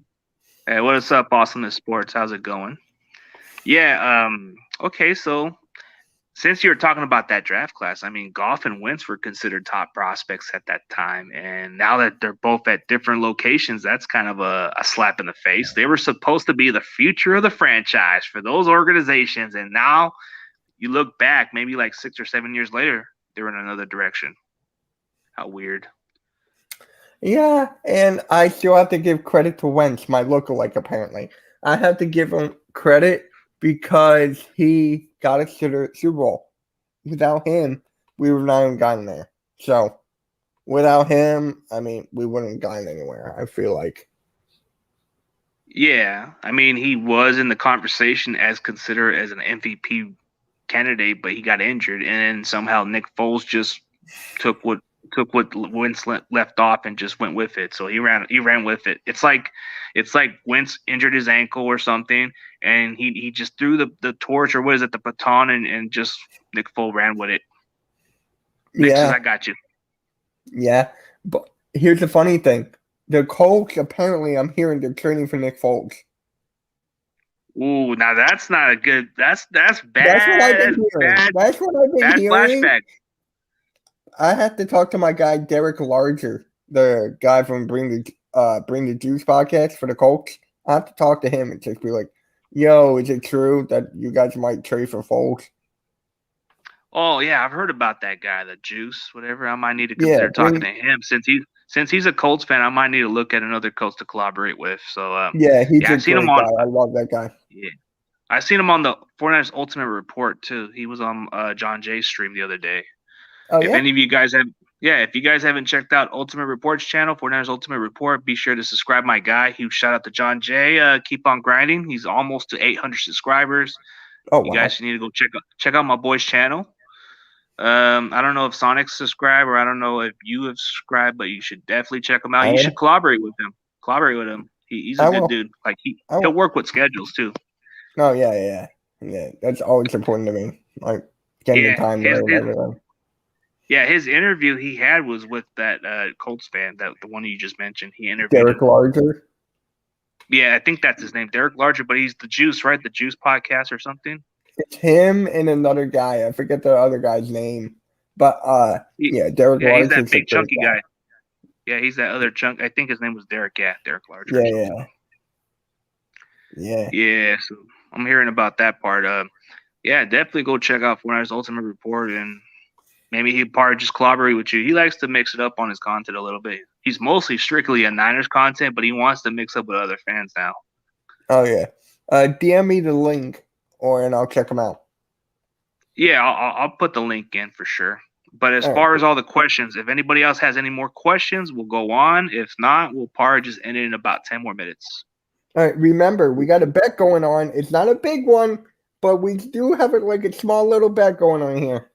Hey, what's up, Awesomeness Sports? How's it going? Yeah. Okay. So, since you were talking about that draft class, I mean, Goff and Wentz were considered top prospects at that time, and now that they're both at different locations, that's kind of a slap in the face. They were supposed to be the future of the franchise for those organizations, and now you look back, maybe like 6 or 7 years later, they're in another direction. How weird. Yeah, and I still have to give credit to Wentz, my lookalike, apparently. I have to give him credit because he got us to the Super Bowl. Without him, we would not have gotten there. So, without him, I mean, we wouldn't have gotten anywhere, I feel like. Yeah, I mean, he was in the conversation as considered as an MVP candidate, but he got injured, and then somehow Nick Foles just took what Wentz left off and just went with it. So he ran with it. It's like Wentz injured his ankle or something, and he just threw the torch, or what is it, the baton, and just Nick Foles ran with it. Nick says, I got you. Yeah, but here's the funny thing: the Colts, apparently, I'm hearing they're trading for Nick Foles. Ooh, now that's not a good. That's bad. That's what I've been hearing. That's what I've been hearing. Flashback. I have to talk to my guy Derek Larger, the guy from Bring the Juice podcast for the Colts. I have to talk to him and just be like, "Yo, is it true that you guys might trade for Foles?" Oh yeah, I've heard about that guy, the Juice, whatever. I might need to consider talking to him since since he's a Colts fan, I might need to look at another Colts to collaborate with. So Yeah, he's yeah, a I've seen him great guy. on. I love that guy. Yeah, I seen him on the 49ers Ultimate Report too. He was on John Jay's stream the other day. Oh If yeah. any of you guys have, yeah, if you guys haven't checked out Ultimate Report's channel, 49ers Ultimate Report, be sure to subscribe. My guy, huge shout out to John Jay. Keep on grinding. He's almost to 800 subscribers. Oh You wow. guys need to go check out my boy's channel. I don't know if Sonic's subscribed or I don't know if you have subscribed, but you should definitely check him out. I You should will. collaborate with him. He's a I good will. dude. Like I he'll will. work with schedules too. Oh yeah. That's always important to me. Like getting the Yeah, time right and everything. his interview he had was with that Colts fan, that the one you just mentioned. He interviewed Derek him. Larger. Yeah, I think that's his name, Derek Larger, but he's the Juice, right? The Juice podcast or something. It's him and another guy. I forget the other guy's name. But yeah, Derek Yeah, he's Larger that is a big great chunky guy. guy. Yeah, he's that other chunk. I think his name was Derek. Yeah, Derek Larger. Yeah. Yeah, so I'm hearing about that part. Yeah, definitely go check out 49ers Ultimate Report, and maybe he'll probably just collaborate with you. He likes to mix it up on his content a little bit. He's mostly strictly a Niners content, but he wants to mix up with other fans now. Oh yeah. DM me the link, and I'll check them out. Yeah, I'll put the link in for sure. But as All far right. as all the questions, if anybody else has any more questions, we'll go on. If not, we'll probably just end it in about 10 more minutes. All right. Remember, we got a bet going on. It's not a big one, but we do have it like a small little bet going on here.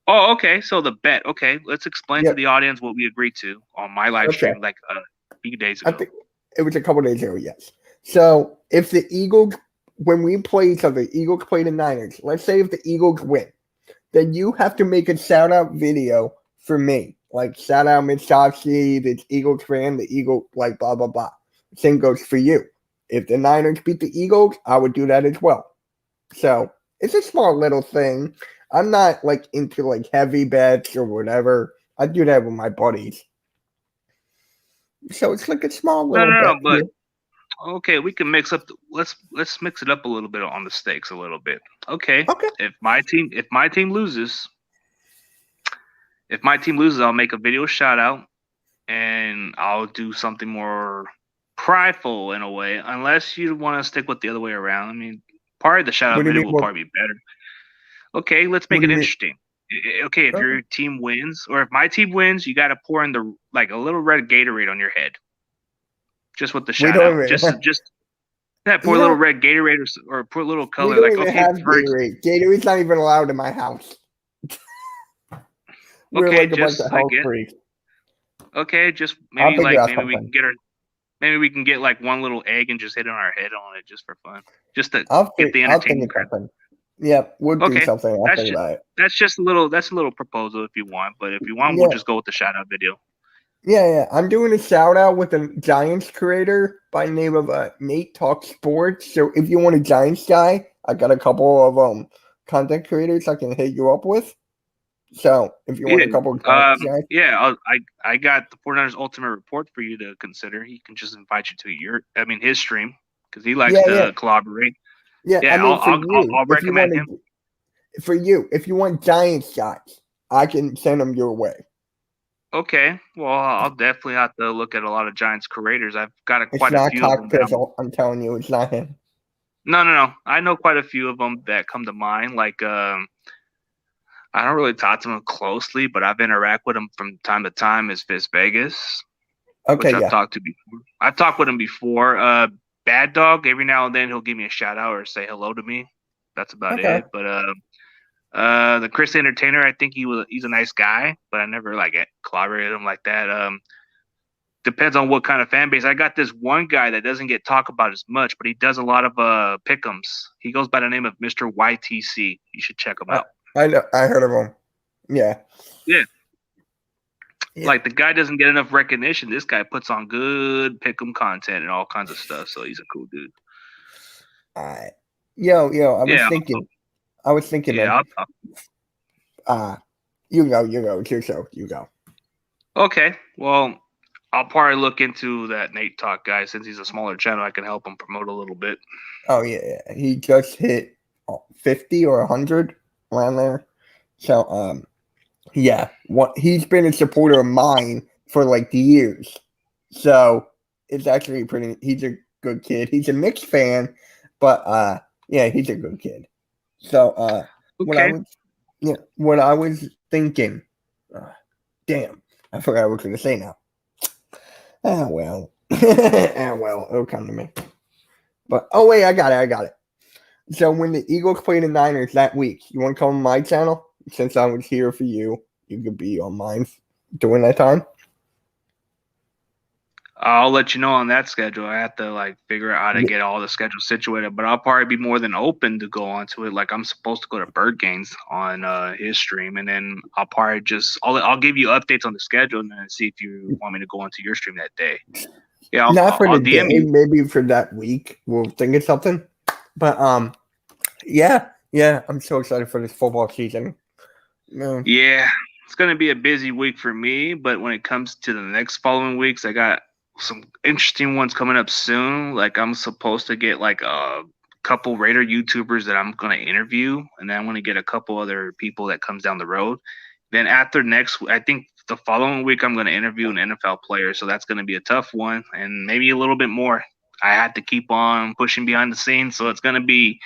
Oh, okay. So the bet. Okay, let's explain to Yep. the audience what we agreed to on my live stream like a few days I ago. think it was a couple days ago, yes. So if the Eagles, when we play each other, Eagles play the Niners, let's say if the Eagles win, then you have to make a shout out video for me. Like shout out Mitch Kofsky, the Eagles fan, the Eagle, like blah, blah, blah. Same goes for you. If the Niners beat the Eagles, I would do that as well. So it's a small little thing. I'm not like into like heavy bets or whatever. I do that with my buddies. So it's like a small little bet. But okay, we can mix up. Let's mix it up a little bit on the stakes a little bit. Okay. If my team loses, I'll make a video shout out, and I'll do something more prideful in a way. Unless you want to stick with the other way around. I mean, part of the shout out video will probably be better. Okay, let's make it interesting. Okay, if your team wins, or if my team wins, you got to pour in a little red Gatorade on your head, just with the shout out. Just pour a little red Gatorade or put a little color. We don't even have Gatorade. Gatorade's not even allowed in my house. We're okay, like a bunch of health freaks. Okay, just maybe we can get like one little egg and just hit on our head on it just for fun, just to get the entertainment. Yeah, we'll do something. I'll think about it. That's a little proposal if you want, but if you want, we'll just go with the shout out video. Yeah. I'm doing a shout out with a Giants creator by the name of Nate Talk Sports. So if you want a Giants guy, I got a couple of content creators I can hit you up with. So if you want a couple of Giants guys, I got the 49ers Ultimate Report for you to consider. He can just invite you to his stream because he likes to collaborate. Yeah, I'll recommend him. For you, if you want Giants guys, I can send them your way. Okay, well, I'll definitely have to look at a lot of Giants creators. I've got quite a few of them. I'm telling you, it's not him. No. I know quite a few of them that come to mind. Like, I don't really talk to them closely, but I've interacted with them from time to time. Is Fizz Vegas? Okay, which I've talked to before. I've talked with him before. Bad Dog, every now and then he'll give me a shout out or say hello to me. That's about it. But the Chris Entertainer, I think he's a nice guy, but I never collaborated him like that. Depends on what kind of fan base. I got this one guy that doesn't get talked about as much, but he does a lot of pick'ems. He goes by the name of Mr. YTC. You should check him out. I know. I heard of him. Yeah. Like the guy doesn't get enough recognition. This guy puts on good pick'em content and all kinds of stuff. So he's a cool dude. All right. Yo, I was thinking. Yeah, you go. It's your show. You go. Okay. Well, I'll probably look into that Nate Talk guy since he's a smaller channel. I can help him promote a little bit. Oh yeah. He just hit 50 or 100 around there. So he's been a supporter of mine for like the years. So it's actually pretty. He's a good kid. He's a Knicks fan, but yeah, he's a good kid. So what I Okay. was what I was thinking. Uh, damn, I forgot what I was going to say now. Ah well, ah well, it'll come to me. But oh wait, I got it. So when the Eagles play the Niners that week, you want to come on my channel? Since I was here for you, you could be on mine during that time. I'll let you know on that schedule. I have to like figure out how to get all the schedules situated, but I'll probably be more than open to go onto it. Like I'm supposed to go to Bird Games on his stream, and then I'll probably just I'll give you updates on the schedule and then see if you want me to go onto your stream that day. Yeah, Not for I'll the DM day, you. maybe for that week. We'll think of something. But yeah, I'm so excited for this football season. No. Yeah, it's gonna be a busy week for me, but when it comes to the next following weeks, I got some interesting ones coming up soon. Like I'm supposed to get like a couple Raider YouTubers that I'm gonna interview, and then I'm gonna get a couple other people that comes down the road. Then after next, I think the following week I'm gonna interview an NFL player, so that's gonna be a tough one, and maybe a little bit more. I had to keep on pushing behind the scenes, so it's gonna be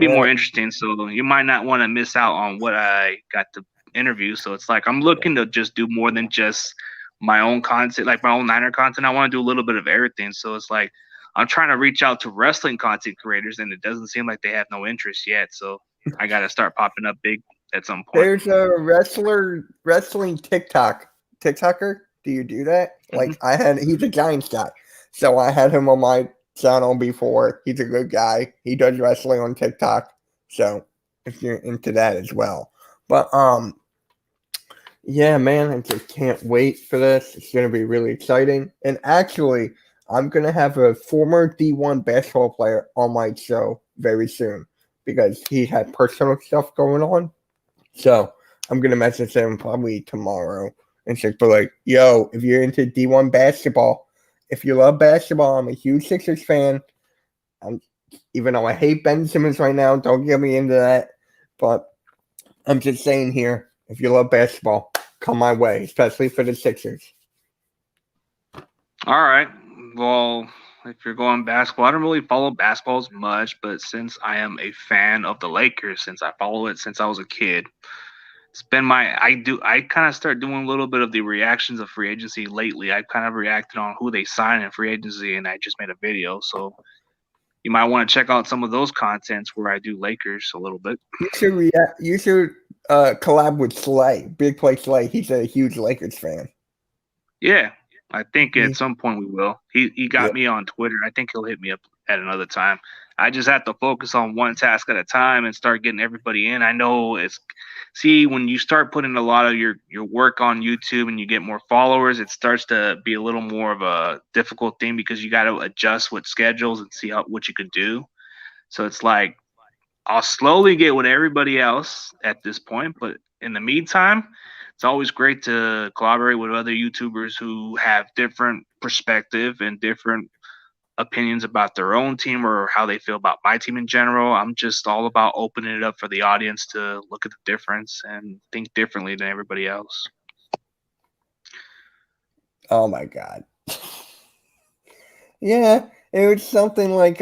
more Right. interesting. So you might not want to miss out on what I got to interview. So it's like I'm looking to just do more than just my own content, like my own Niner content. I want to do a little bit of everything. So it's like I'm trying to reach out to wrestling content creators, and it doesn't seem like they have no interest yet. So I got to start popping up big at some point. There's a wrestling TikToker. Do you do that? Hmm. Like he's a Giants guy, so I had him on my channel before. He's a good guy. He does wrestling on TikTok, so if you're into that as well. But yeah, man, I just can't wait for this. It's gonna be really exciting. And actually, I'm gonna have a former D1 basketball player on my show very soon because he had personal stuff going on. So I'm gonna message him probably tomorrow and just be like, "Yo, if you're into D1 basketball, if you love basketball, I'm a huge Sixers fan. I'm, even though I hate Ben Simmons right now, don't get me into that. But I'm just saying here, if you love basketball, come my way, especially for the Sixers." All right. Well, if you're going basketball, I don't really follow basketball as much, but since I am a fan of the Lakers, since I follow it since I was a kid, it's been I kind of start doing a little bit of the reactions of free agency lately. I've kind of reacted on who they sign in free agency, and I just made a video. So you might want to check out some of those contents where I do Lakers a little bit. You should react. You should collab with Slay, Big Play Slay. He's a huge Lakers fan. Yeah, I think at He, some point we will. He yeah, got me on Twitter. I think he'll hit me up at another time. I just have to focus on one task at a time and start getting everybody in. I know it's see when you start putting a lot of your work on YouTube and you get more followers, it starts to be a little more of a difficult thing because you got to adjust with schedules and see what you could do. So it's like I'll slowly get with everybody else at this point, but in the meantime, it's always great to collaborate with other YouTubers who have different perspective and different opinions about their own team or how they feel about my team in general. I'm just all about opening it up for the audience to look at the difference and think differently than everybody else. oh my god. Yeah, it was something like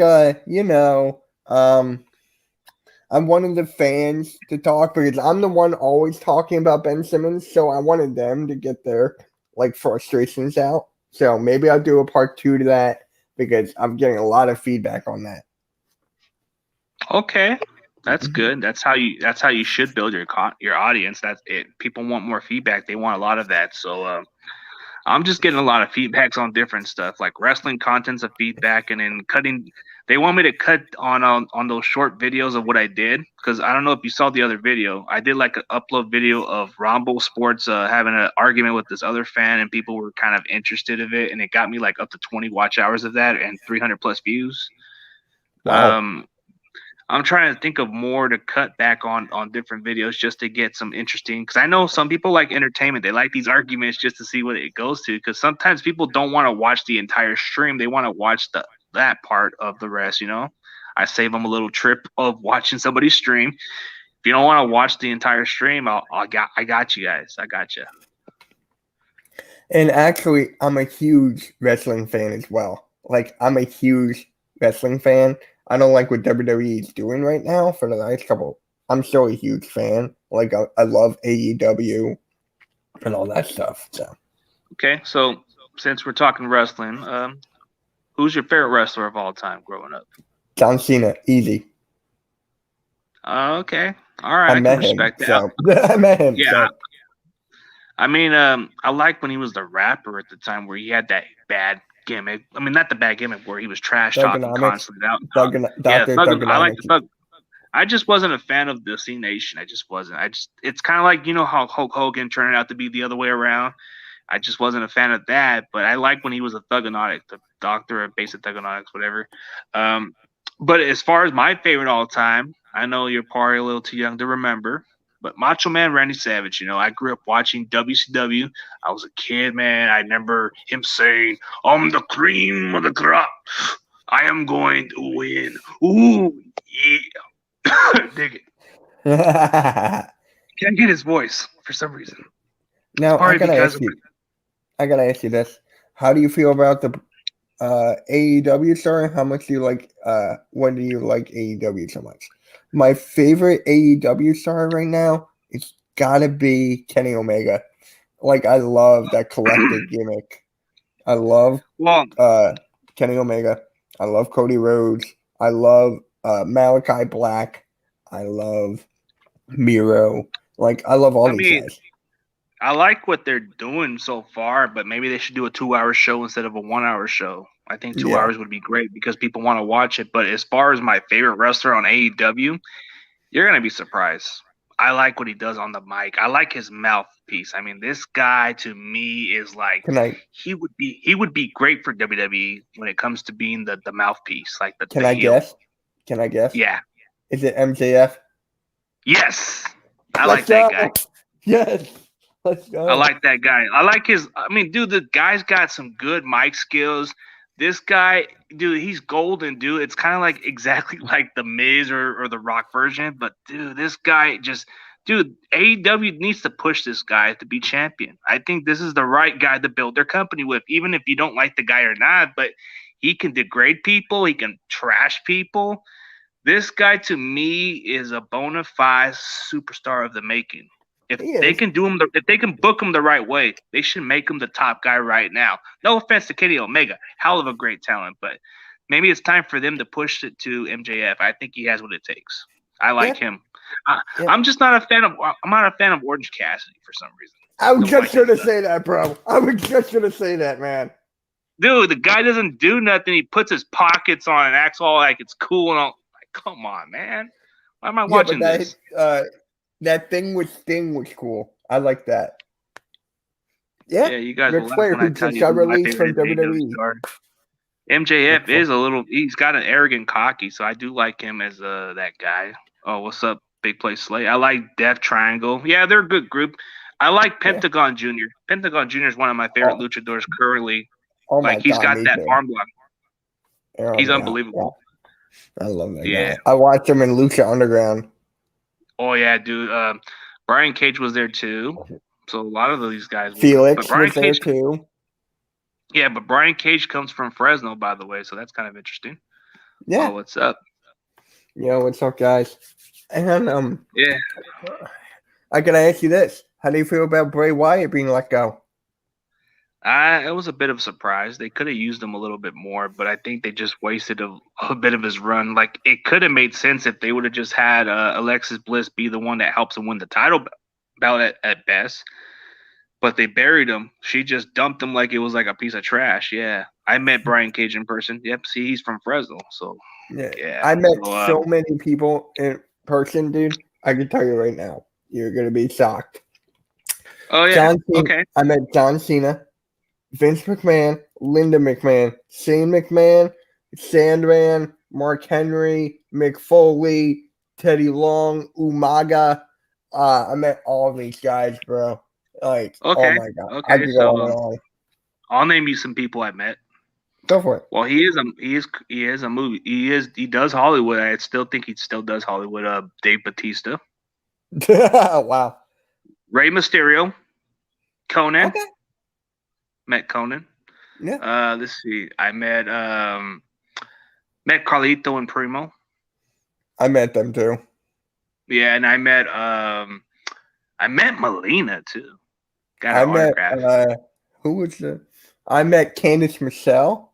I wanted the fans to talk because I'm the one always talking about Ben Simmons, so I wanted them to get their like frustrations out. So maybe I'll do a part 2 to that because I'm getting a lot of feedback on that. Okay, that's good. That's how you should build your audience. That's it. People want more feedback. They want a lot of that. So I'm just getting a lot of feedbacks on different stuff, like wrestling contents of feedback, and then cutting. They want me to cut on those short videos of what I did because I don't know if you saw the other video. I did like an upload video of Rombo Sports having an argument with this other fan, and people were kind of interested in it, and it got me like up to 20 watch hours of that and 300 plus views. Wow. Um, I'm trying to think of more to cut back on different videos just to get some interesting because I know some people like entertainment. They like these arguments just to see what it goes to because sometimes people don't want to watch the entire stream. They want to watch that part of the rest, you know. I save them a little trip of watching somebody stream. If you don't want to watch the entire stream, I got you guys. I got you. And actually, I'm a huge wrestling fan as well. Like, I'm a huge wrestling fan. I don't like what WWE is doing right now for the last couple. I'm still a huge fan. Like, I love AEW and all that stuff. So, Okay, so since we're talking wrestling, who's your favorite wrestler of all time growing up? John Cena, easy. Okay, all right, I I can met him, respect that. so I met him. Yeah, So, I mean, I like when he was the rapper at the time where he had that bad gimmick. I mean, not the bad gimmick where he was trash talking Thugonomics, constantly. Out, yeah, Doctor Thug. I like the Thugonomics. Thug. I just wasn't a fan of the C Nation. I just wasn't. It's kind of like how Hulk Hogan turned out to be the other way around. I just wasn't a fan of that. But I like when he was a Thugonotic, the Doctor of Basic Thugonotics, whatever. Um, but as far as my favorite all time, I know you're probably a little too young to remember. But Macho Man Randy Savage, I grew up watching WCW. I was a kid, man. I remember him saying, "I'm the cream of the crop. I am going to win." Ooh, yeah. Dig it. Can't get his voice for some reason. It's Now probably because of I gotta ask you this: how do you feel about the AEW story? How much do you like? When do you like AEW so much? My favorite AEW star right now, it's gotta be Kenny Omega. Like, I love that collective gimmick. I love well, Kenny Omega. I love Cody Rhodes. I love Malachi Black. I love Miro. Like, I love all I these mean, guys. I like what they're doing so far, but maybe they should do a 2 hour show instead of a 1 hour show. I think two Yeah. hours would be great because people want to watch it. But as far as my favorite wrestler on AEW, you're gonna be surprised. I like what he does on the mic. I like his mouthpiece. I mean, this guy to me is like Can I he would be great for WWE when it comes to being the mouthpiece, like the, can the I heel. guess? Can I guess? Yeah. Is it MJF? Yes. I Let's like that go. guy. Yes. Let's I go. like that guy. I like his. I mean, dude, the guy's got some good mic skills. This guy, dude, he's golden, dude. It's kind of like exactly like the Miz or the Rock version, but dude, this guy just, dude, AEW needs to push this guy to be champion. I think this is the right guy to build their company with, even if you don't like the guy or not. But he can degrade people. He can trash people. This guy to me is a bona fide superstar of the making. If He they is. can do him, if they can book him the right way, they should make him the top guy right now. No offense to Kenny Omega, hell of a great talent, but maybe it's time for them to push it to MJF. I think he has what it takes. I like Yeah. him. Yeah. I'm just not a fan of. I'm not a fan of Orange Cassidy for some reason. I was Don't just like going his to stuff. say that, bro. I was just going to say that, man. Dude, the guy doesn't do nothing. He puts his pockets on and acts all like it's cool and all. Like, come on, man. Why am I Yeah, but watching this? that thing with Sting was cool. I like that. Yeah. Yeah, you guys Ric will laugh Flair, when I who tell just you got who my released from favorite AEW WWE. star. Ric MJF Flair. is a little. He's got an arrogant cocky, so I do like him as that guy. Oh, what's up, Big Play Slay? I like Death Triangle. Yeah, they're a good group. I like Yeah. Pentagon Jr. Pentagon Jr. is one of my favorite luchadors currently. Oh my Like he's God, got me that too. arm block. Oh, He's yeah. unbelievable. I love that Yeah. guy. I watched him in Lucha Underground. Oh yeah, dude. Brian Cage was there too. So a lot of these guys were. But Felix Brian was there Cage, too. yeah, but Brian Cage comes from Fresno, by the way, so that's kind of interesting. Yeah. Oh, what's up? Yo, what's up, guys? And Yeah. I gotta ask you this: how do you feel about Bray Wyatt being let go? It was a bit of a surprise. They could have used him a little bit more, but I think they just wasted a bit of his run. Like it could have made sense if they would have just had Alexis Bliss be the one that helps him win the title belt at best. But they buried him. She just dumped him like it was like a piece of trash. Yeah, I met Brian Cage in person. Yep, see, he's from Fresno, so yeah. I met So, so many people in person, dude. I can tell you right now, you're gonna be shocked. oh yeah, John Cena. okay. I met John Cena, Vince McMahon, Linda McMahon, Shane McMahon, Sandman, Mark Henry, Mick Foley, Teddy Long, Umaga. I met all of these guys, bro. Like, Okay. oh my God. I Okay. could go So on and on. I'll name you some people I met. Go for it. Well, he is a movie. He does Hollywood. I still think he still does Hollywood. Dave Bautista, Wow. Rey Mysterio, Conan, Okay. Met Conan. Yeah, Let's see. I met Carlito and Primo. I met them too. Yeah, and I met Melina too. Got I her met autograph. who was the? I met Candice Michelle.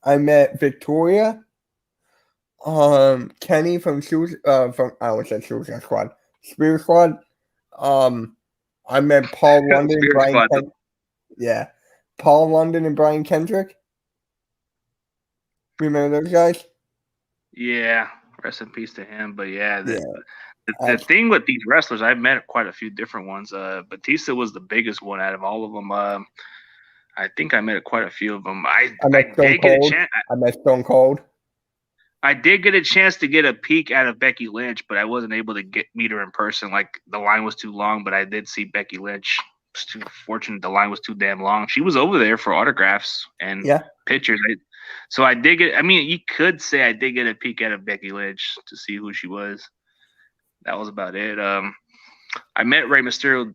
I met Victoria. Kenny from I almost said Suicide Squad, Spirit Squad. Um, I met Paul London, Spirit Brian Squad. Yeah, Paul London and Brian Kendrick. Remember those guys? Yeah, rest in peace to him. But yeah, Yeah, the I, thing with these wrestlers, I've met quite a few different ones. Batista was the biggest one out of all of them. I think I met quite a few of them. I I met Stone did get a Cold. chance. I met Stone Cold. I did get a chance to get a peek out of Becky Lynch, but I wasn't able to meet her in person. Like the line was too long, but I did see Becky Lynch. It's too fortunate the line was too damn long. She was over there for autographs and Yeah, pictures. So I did get. I mean, you could say I did get a peek out of Becky Lynch to see who she was. That was about it. I met Rey Mysterio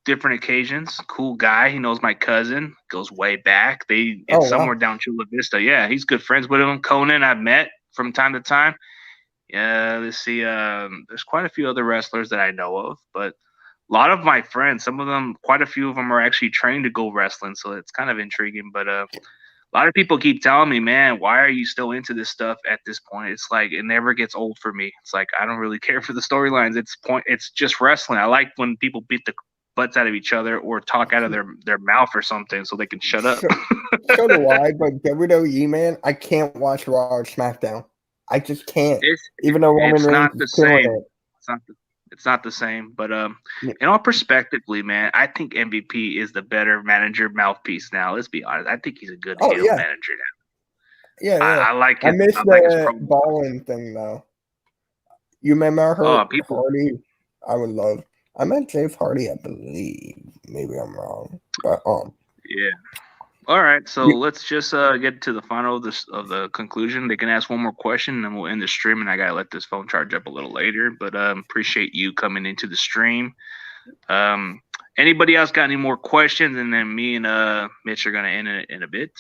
different occasions. Cool guy. He knows my cousin. Goes way back. Oh It's wow. somewhere down Chula Vista. Yeah, he's good friends with him. Conan I've met from time to time. Yeah, let's see. There's quite a few other wrestlers that I know of, but a lot of my friends, some of them, quite a few of them are actually trained to go wrestling, so it's kind of intriguing. But a lot of people keep telling me, man, why are you still into this stuff at this point? It's like it never gets old for me. It's like I don't really care for the storylines. It's just wrestling. I like when people beat the butts out of each other or talk out of their mouth or something so they can shut up. So, so do I, but WWE, man, I can't watch Raw or SmackDown. I just can't. it's Even though Roman it's Reigns not is the killing same. It's not the, it's not the same. But it. in all perspectively, man, I think MVP is the better manager mouthpiece now. Let's be honest. I think he's a good Oh heel yeah, manager now. yeah, yeah. I I missed like his the promo. balling thing though. You remember Oh, her people. Hardy? I would love. I met Dave Hardy, I believe. Maybe I'm wrong, but Yeah. All right, so you, let's just get to the final of this of the conclusion. They can ask one more question, and then we'll end the stream. And I gotta let this phone charge up a little later. But appreciate you coming into the stream. Um, Anybody else got any more questions? And then me and Mitch are gonna end it in a bit.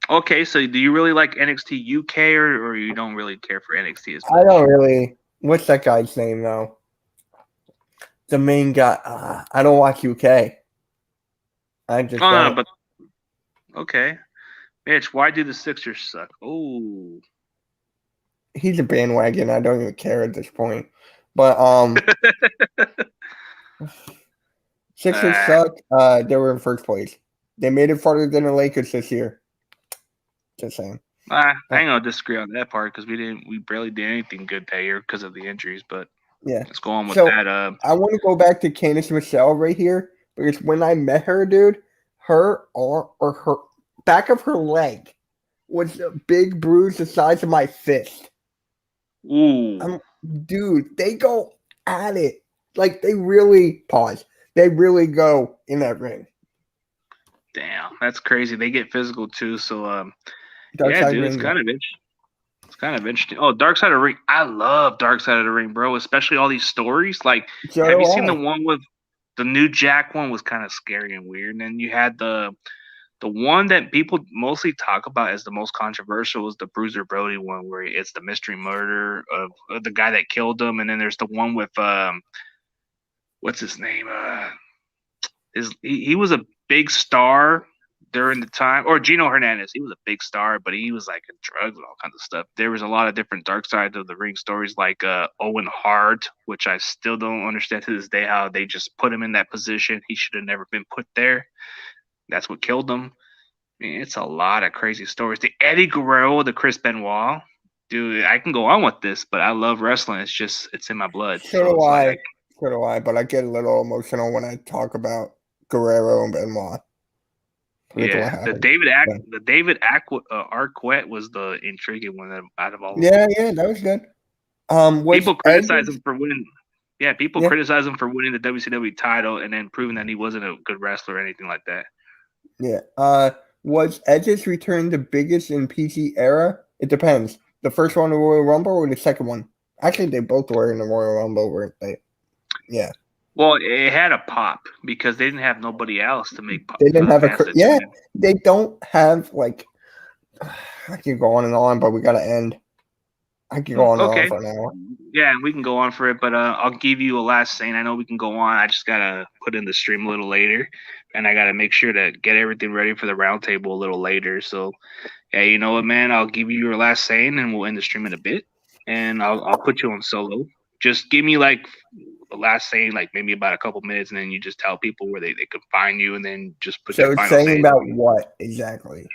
Okay, so do you really like NXT UK or you don't really care for NXT as I much? don't really. What's that guy's name though? The main guy. I don't watch UK. I just Oh no, don't. but okay, Mitch, why do the Sixers suck? Oh, He's a bandwagon. I don't even care at this point. But Sixers uh, suck. They were in first place. They made it farther than the Lakers this year. Just saying. I But ain't gonna disagree on that part because we barely did anything good that year because of the injuries. But yeah. let's go on with So that. I want to go back to Candice Michelle right here because when I met her, dude, her arm or her back of her leg was a big bruise the size of my fist. Ooh, I'm, dude, they go at it. Like they really pause. They really go in that ring. damn, that's crazy. They get physical too. So Dark yeah, Side dude, Ring. it's kind of interesting. Oh, Dark Side of the Ring. I love Dark Side of the Ring, bro. Especially all these stories. Like, So have do you seen the I. one with the new Jack one? Was kind of scary and weird. And then you had the one that people mostly talk about as the most controversial is the Bruiser Brody one, where it's the mystery murder of the guy that killed him, and then there's the one with what's his name? He was a big star during the time, or Gino Hernandez. He was a big star, but he was like in drugs and all kinds of stuff. There was a lot of different dark sides of the ring stories, like Owen Hart, which I still don't understand to this day how they just put him in that position. He should have never been put there. That's what killed him. I mean, it's a lot of crazy stories. The Eddie Guerrero, the Chris Benoit, dude. I can go on with this, but I love wrestling. It's in my blood. So So do it's like I. So do I. But I get a little emotional when I talk about Guerrero and Benoit. With what yeah, happened. Yeah. The David Arquette was the intriguing one out of all of them. Yeah, yeah, that was good. Was People criticize Edge's him for winning. Yeah, people yeah, criticize him for winning the WCW title and then proving that he wasn't a good wrestler or anything like that. yeah. Was Edge's return the biggest in PC era? It depends. The first one, the Royal Rumble, or the second one? Actually, they both were in the Royal Rumble, weren't they? Yeah. Well, it had a pop because they didn't have nobody else to make They didn't have pass it to yeah. him. They don't have like. I can go on, but we gotta end. I can go on Okay. for an hour. Yeah, we can go on for it, but I'll give you a last saying. I know we can go on. I just gotta put in the stream a little later, and I gotta make sure to get everything ready for the roundtable a little later. So, yeah, you know what, man? I'll give you your last saying, and we'll end the stream in a bit, and I'll put you on solo. Just give me like the last saying, like maybe about a couple minutes, and then you just tell people where they could find you, and then just put your So final saying say. about what exactly?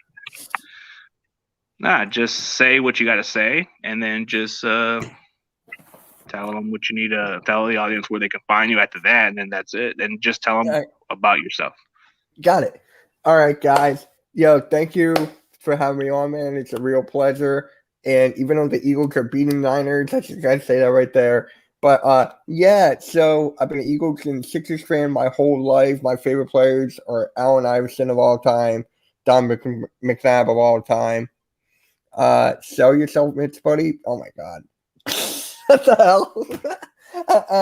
Nah, just say what you gotta say, and then just tell them what you need to tell the audience where they can find you after that, and then that's it. And just tell them about yourself. Got it. All right, guys. Yo, thank you for having me on, man. It's a real pleasure. And even though the Eagles are beating Niners, I just gotta say that right there. But yeah, so I've been an Eagles and Sixers fan my whole life. My favorite players are Allen Iverson of all time, Don McNabb of all time. Sell yourself, Mitch, buddy. Oh my God. What the hell?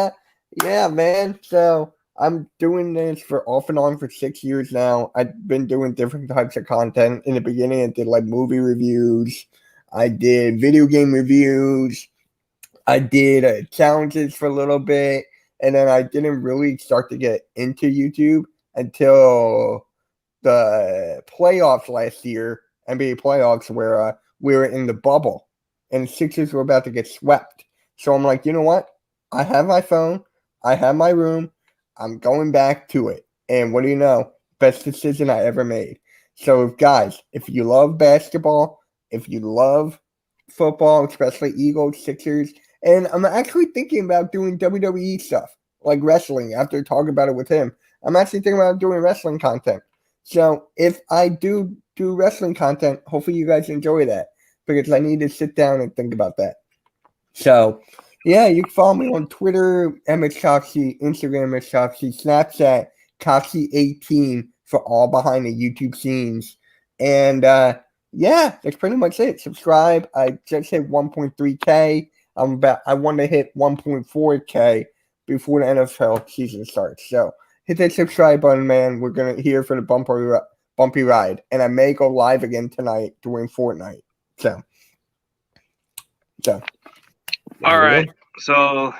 Yeah, man. So I'm doing this for off and on for 6 years now. I've been doing different types of content. In the beginning, I did like movie reviews. I did video game reviews. I did challenges for a little bit. And then I didn't really start to get into YouTube until the playoffs last year, NBA playoffs, where we were in the bubble and the Sixers were about to get swept. So I'm like, you know what? I have my phone. I have my room. I'm going back to it. And what do you know? Best decision I ever made. So, guys, if you love basketball, if you love football, especially Eagles, Sixers, and I'm actually thinking about doing WWE stuff, like wrestling, after talking about it with him. I'm actually thinking about doing wrestling content. So if I do wrestling content, hopefully you guys enjoy that because I need to sit down and think about that. So yeah, you can follow me on Twitter, Mitch Kofsky, Instagram, Mitch Kofsky, Snapchat, Kofsky18 for all behind the YouTube scenes. And yeah, that's pretty much it. Subscribe. I just hit 1.3K. I want to hit 1.4K before the NFL season starts. So hit that subscribe button, man. We're gonna here for the bumpy ride, and I may go live again tonight during Fortnite. So. All right. So,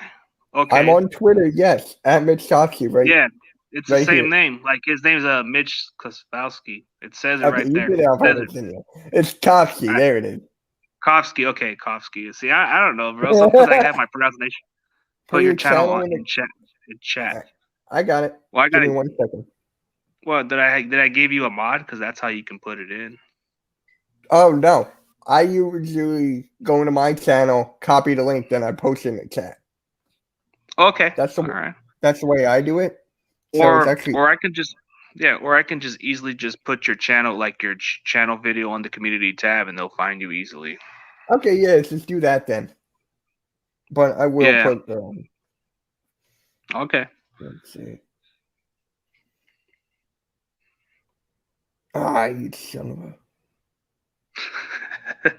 okay. I'm on Twitter. Yes, at Mitch Kofsky. Right. Yeah, it's right the same here. name. Like his name's Mitch Kofsky. It says it Okay, right you there. did it on purpose, didn't you? It's Kofsky. There it is. Kofsky. Okay, Kofsky. See, I don't know, bro. Sometimes I have my pronunciation. Put your channel in chat. In chat. I got it. Well, Give me 1 second. Well, did I give you a mod? Because that's how you can put it in. Oh no, I usually go into my channel, copy the link, then I post it in the chat. Okay, that's the all right. That's the way I do it. So or I can just easily just put your channel, like your channel video, on the community tab, and they'll find you easily. Okay, yeah, just do that then. But I will put. Okay. Let's see. Ah, you son of a.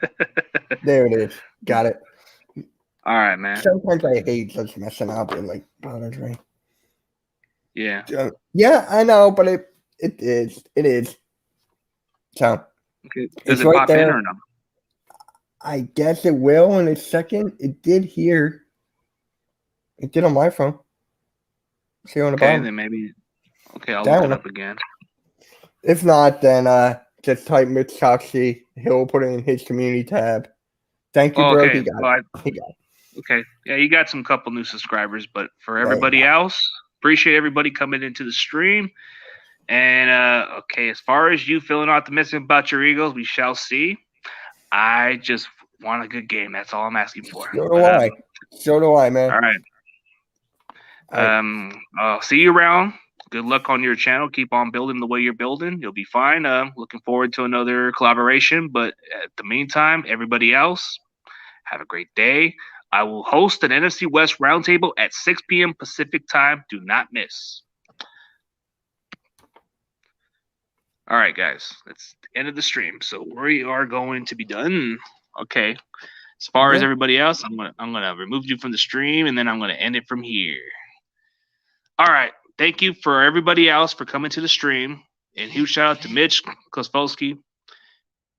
There it is. Got it. All right, man. Sometimes I hate just messing up. It like bothers me. Yeah. Yeah, I know, but it is. It is. So. Okay. Does it pop in or no? I guess it will in a second. It did here. It did on my phone. See on the bottom. Then maybe. Okay, I'll look it up again. If not, then just type Mitch Kofsky. He'll put it in his community tab. Thank you, bro. Okay. He got it. Okay. Yeah, you got some couple new subscribers, but for everybody else, appreciate everybody coming into the stream. And okay, as far as you feeling optimistic about your Eagles, we shall see. I just want a good game. That's all I'm asking for. So do I, man. All right. I'll see you around. Good luck on your channel. Keep on building the way you're building. You'll be fine. Looking forward to another collaboration. But at the meantime, everybody else, have a great day. I will host an NFC West roundtable at 6 p.m. Pacific time. Do not miss. All right, guys. That's the end of the stream. So we are going to be done. Okay. As far as everybody else, I'm gonna remove you from the stream, and then I'm gonna end it from here. All right. Thank you for everybody else for coming to the stream. And huge shout out to Mitch Kofsky.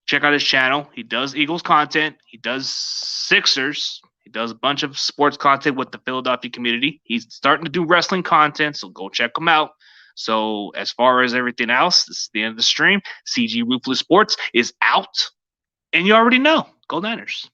Check out his channel. He does Eagles content. He does Sixers. He does a bunch of sports content with the Philadelphia community. He's starting to do wrestling content, so go check him out. So as far as everything else, this is the end of the stream. CG Ruthless Sports is out. And you already know. Go Niners.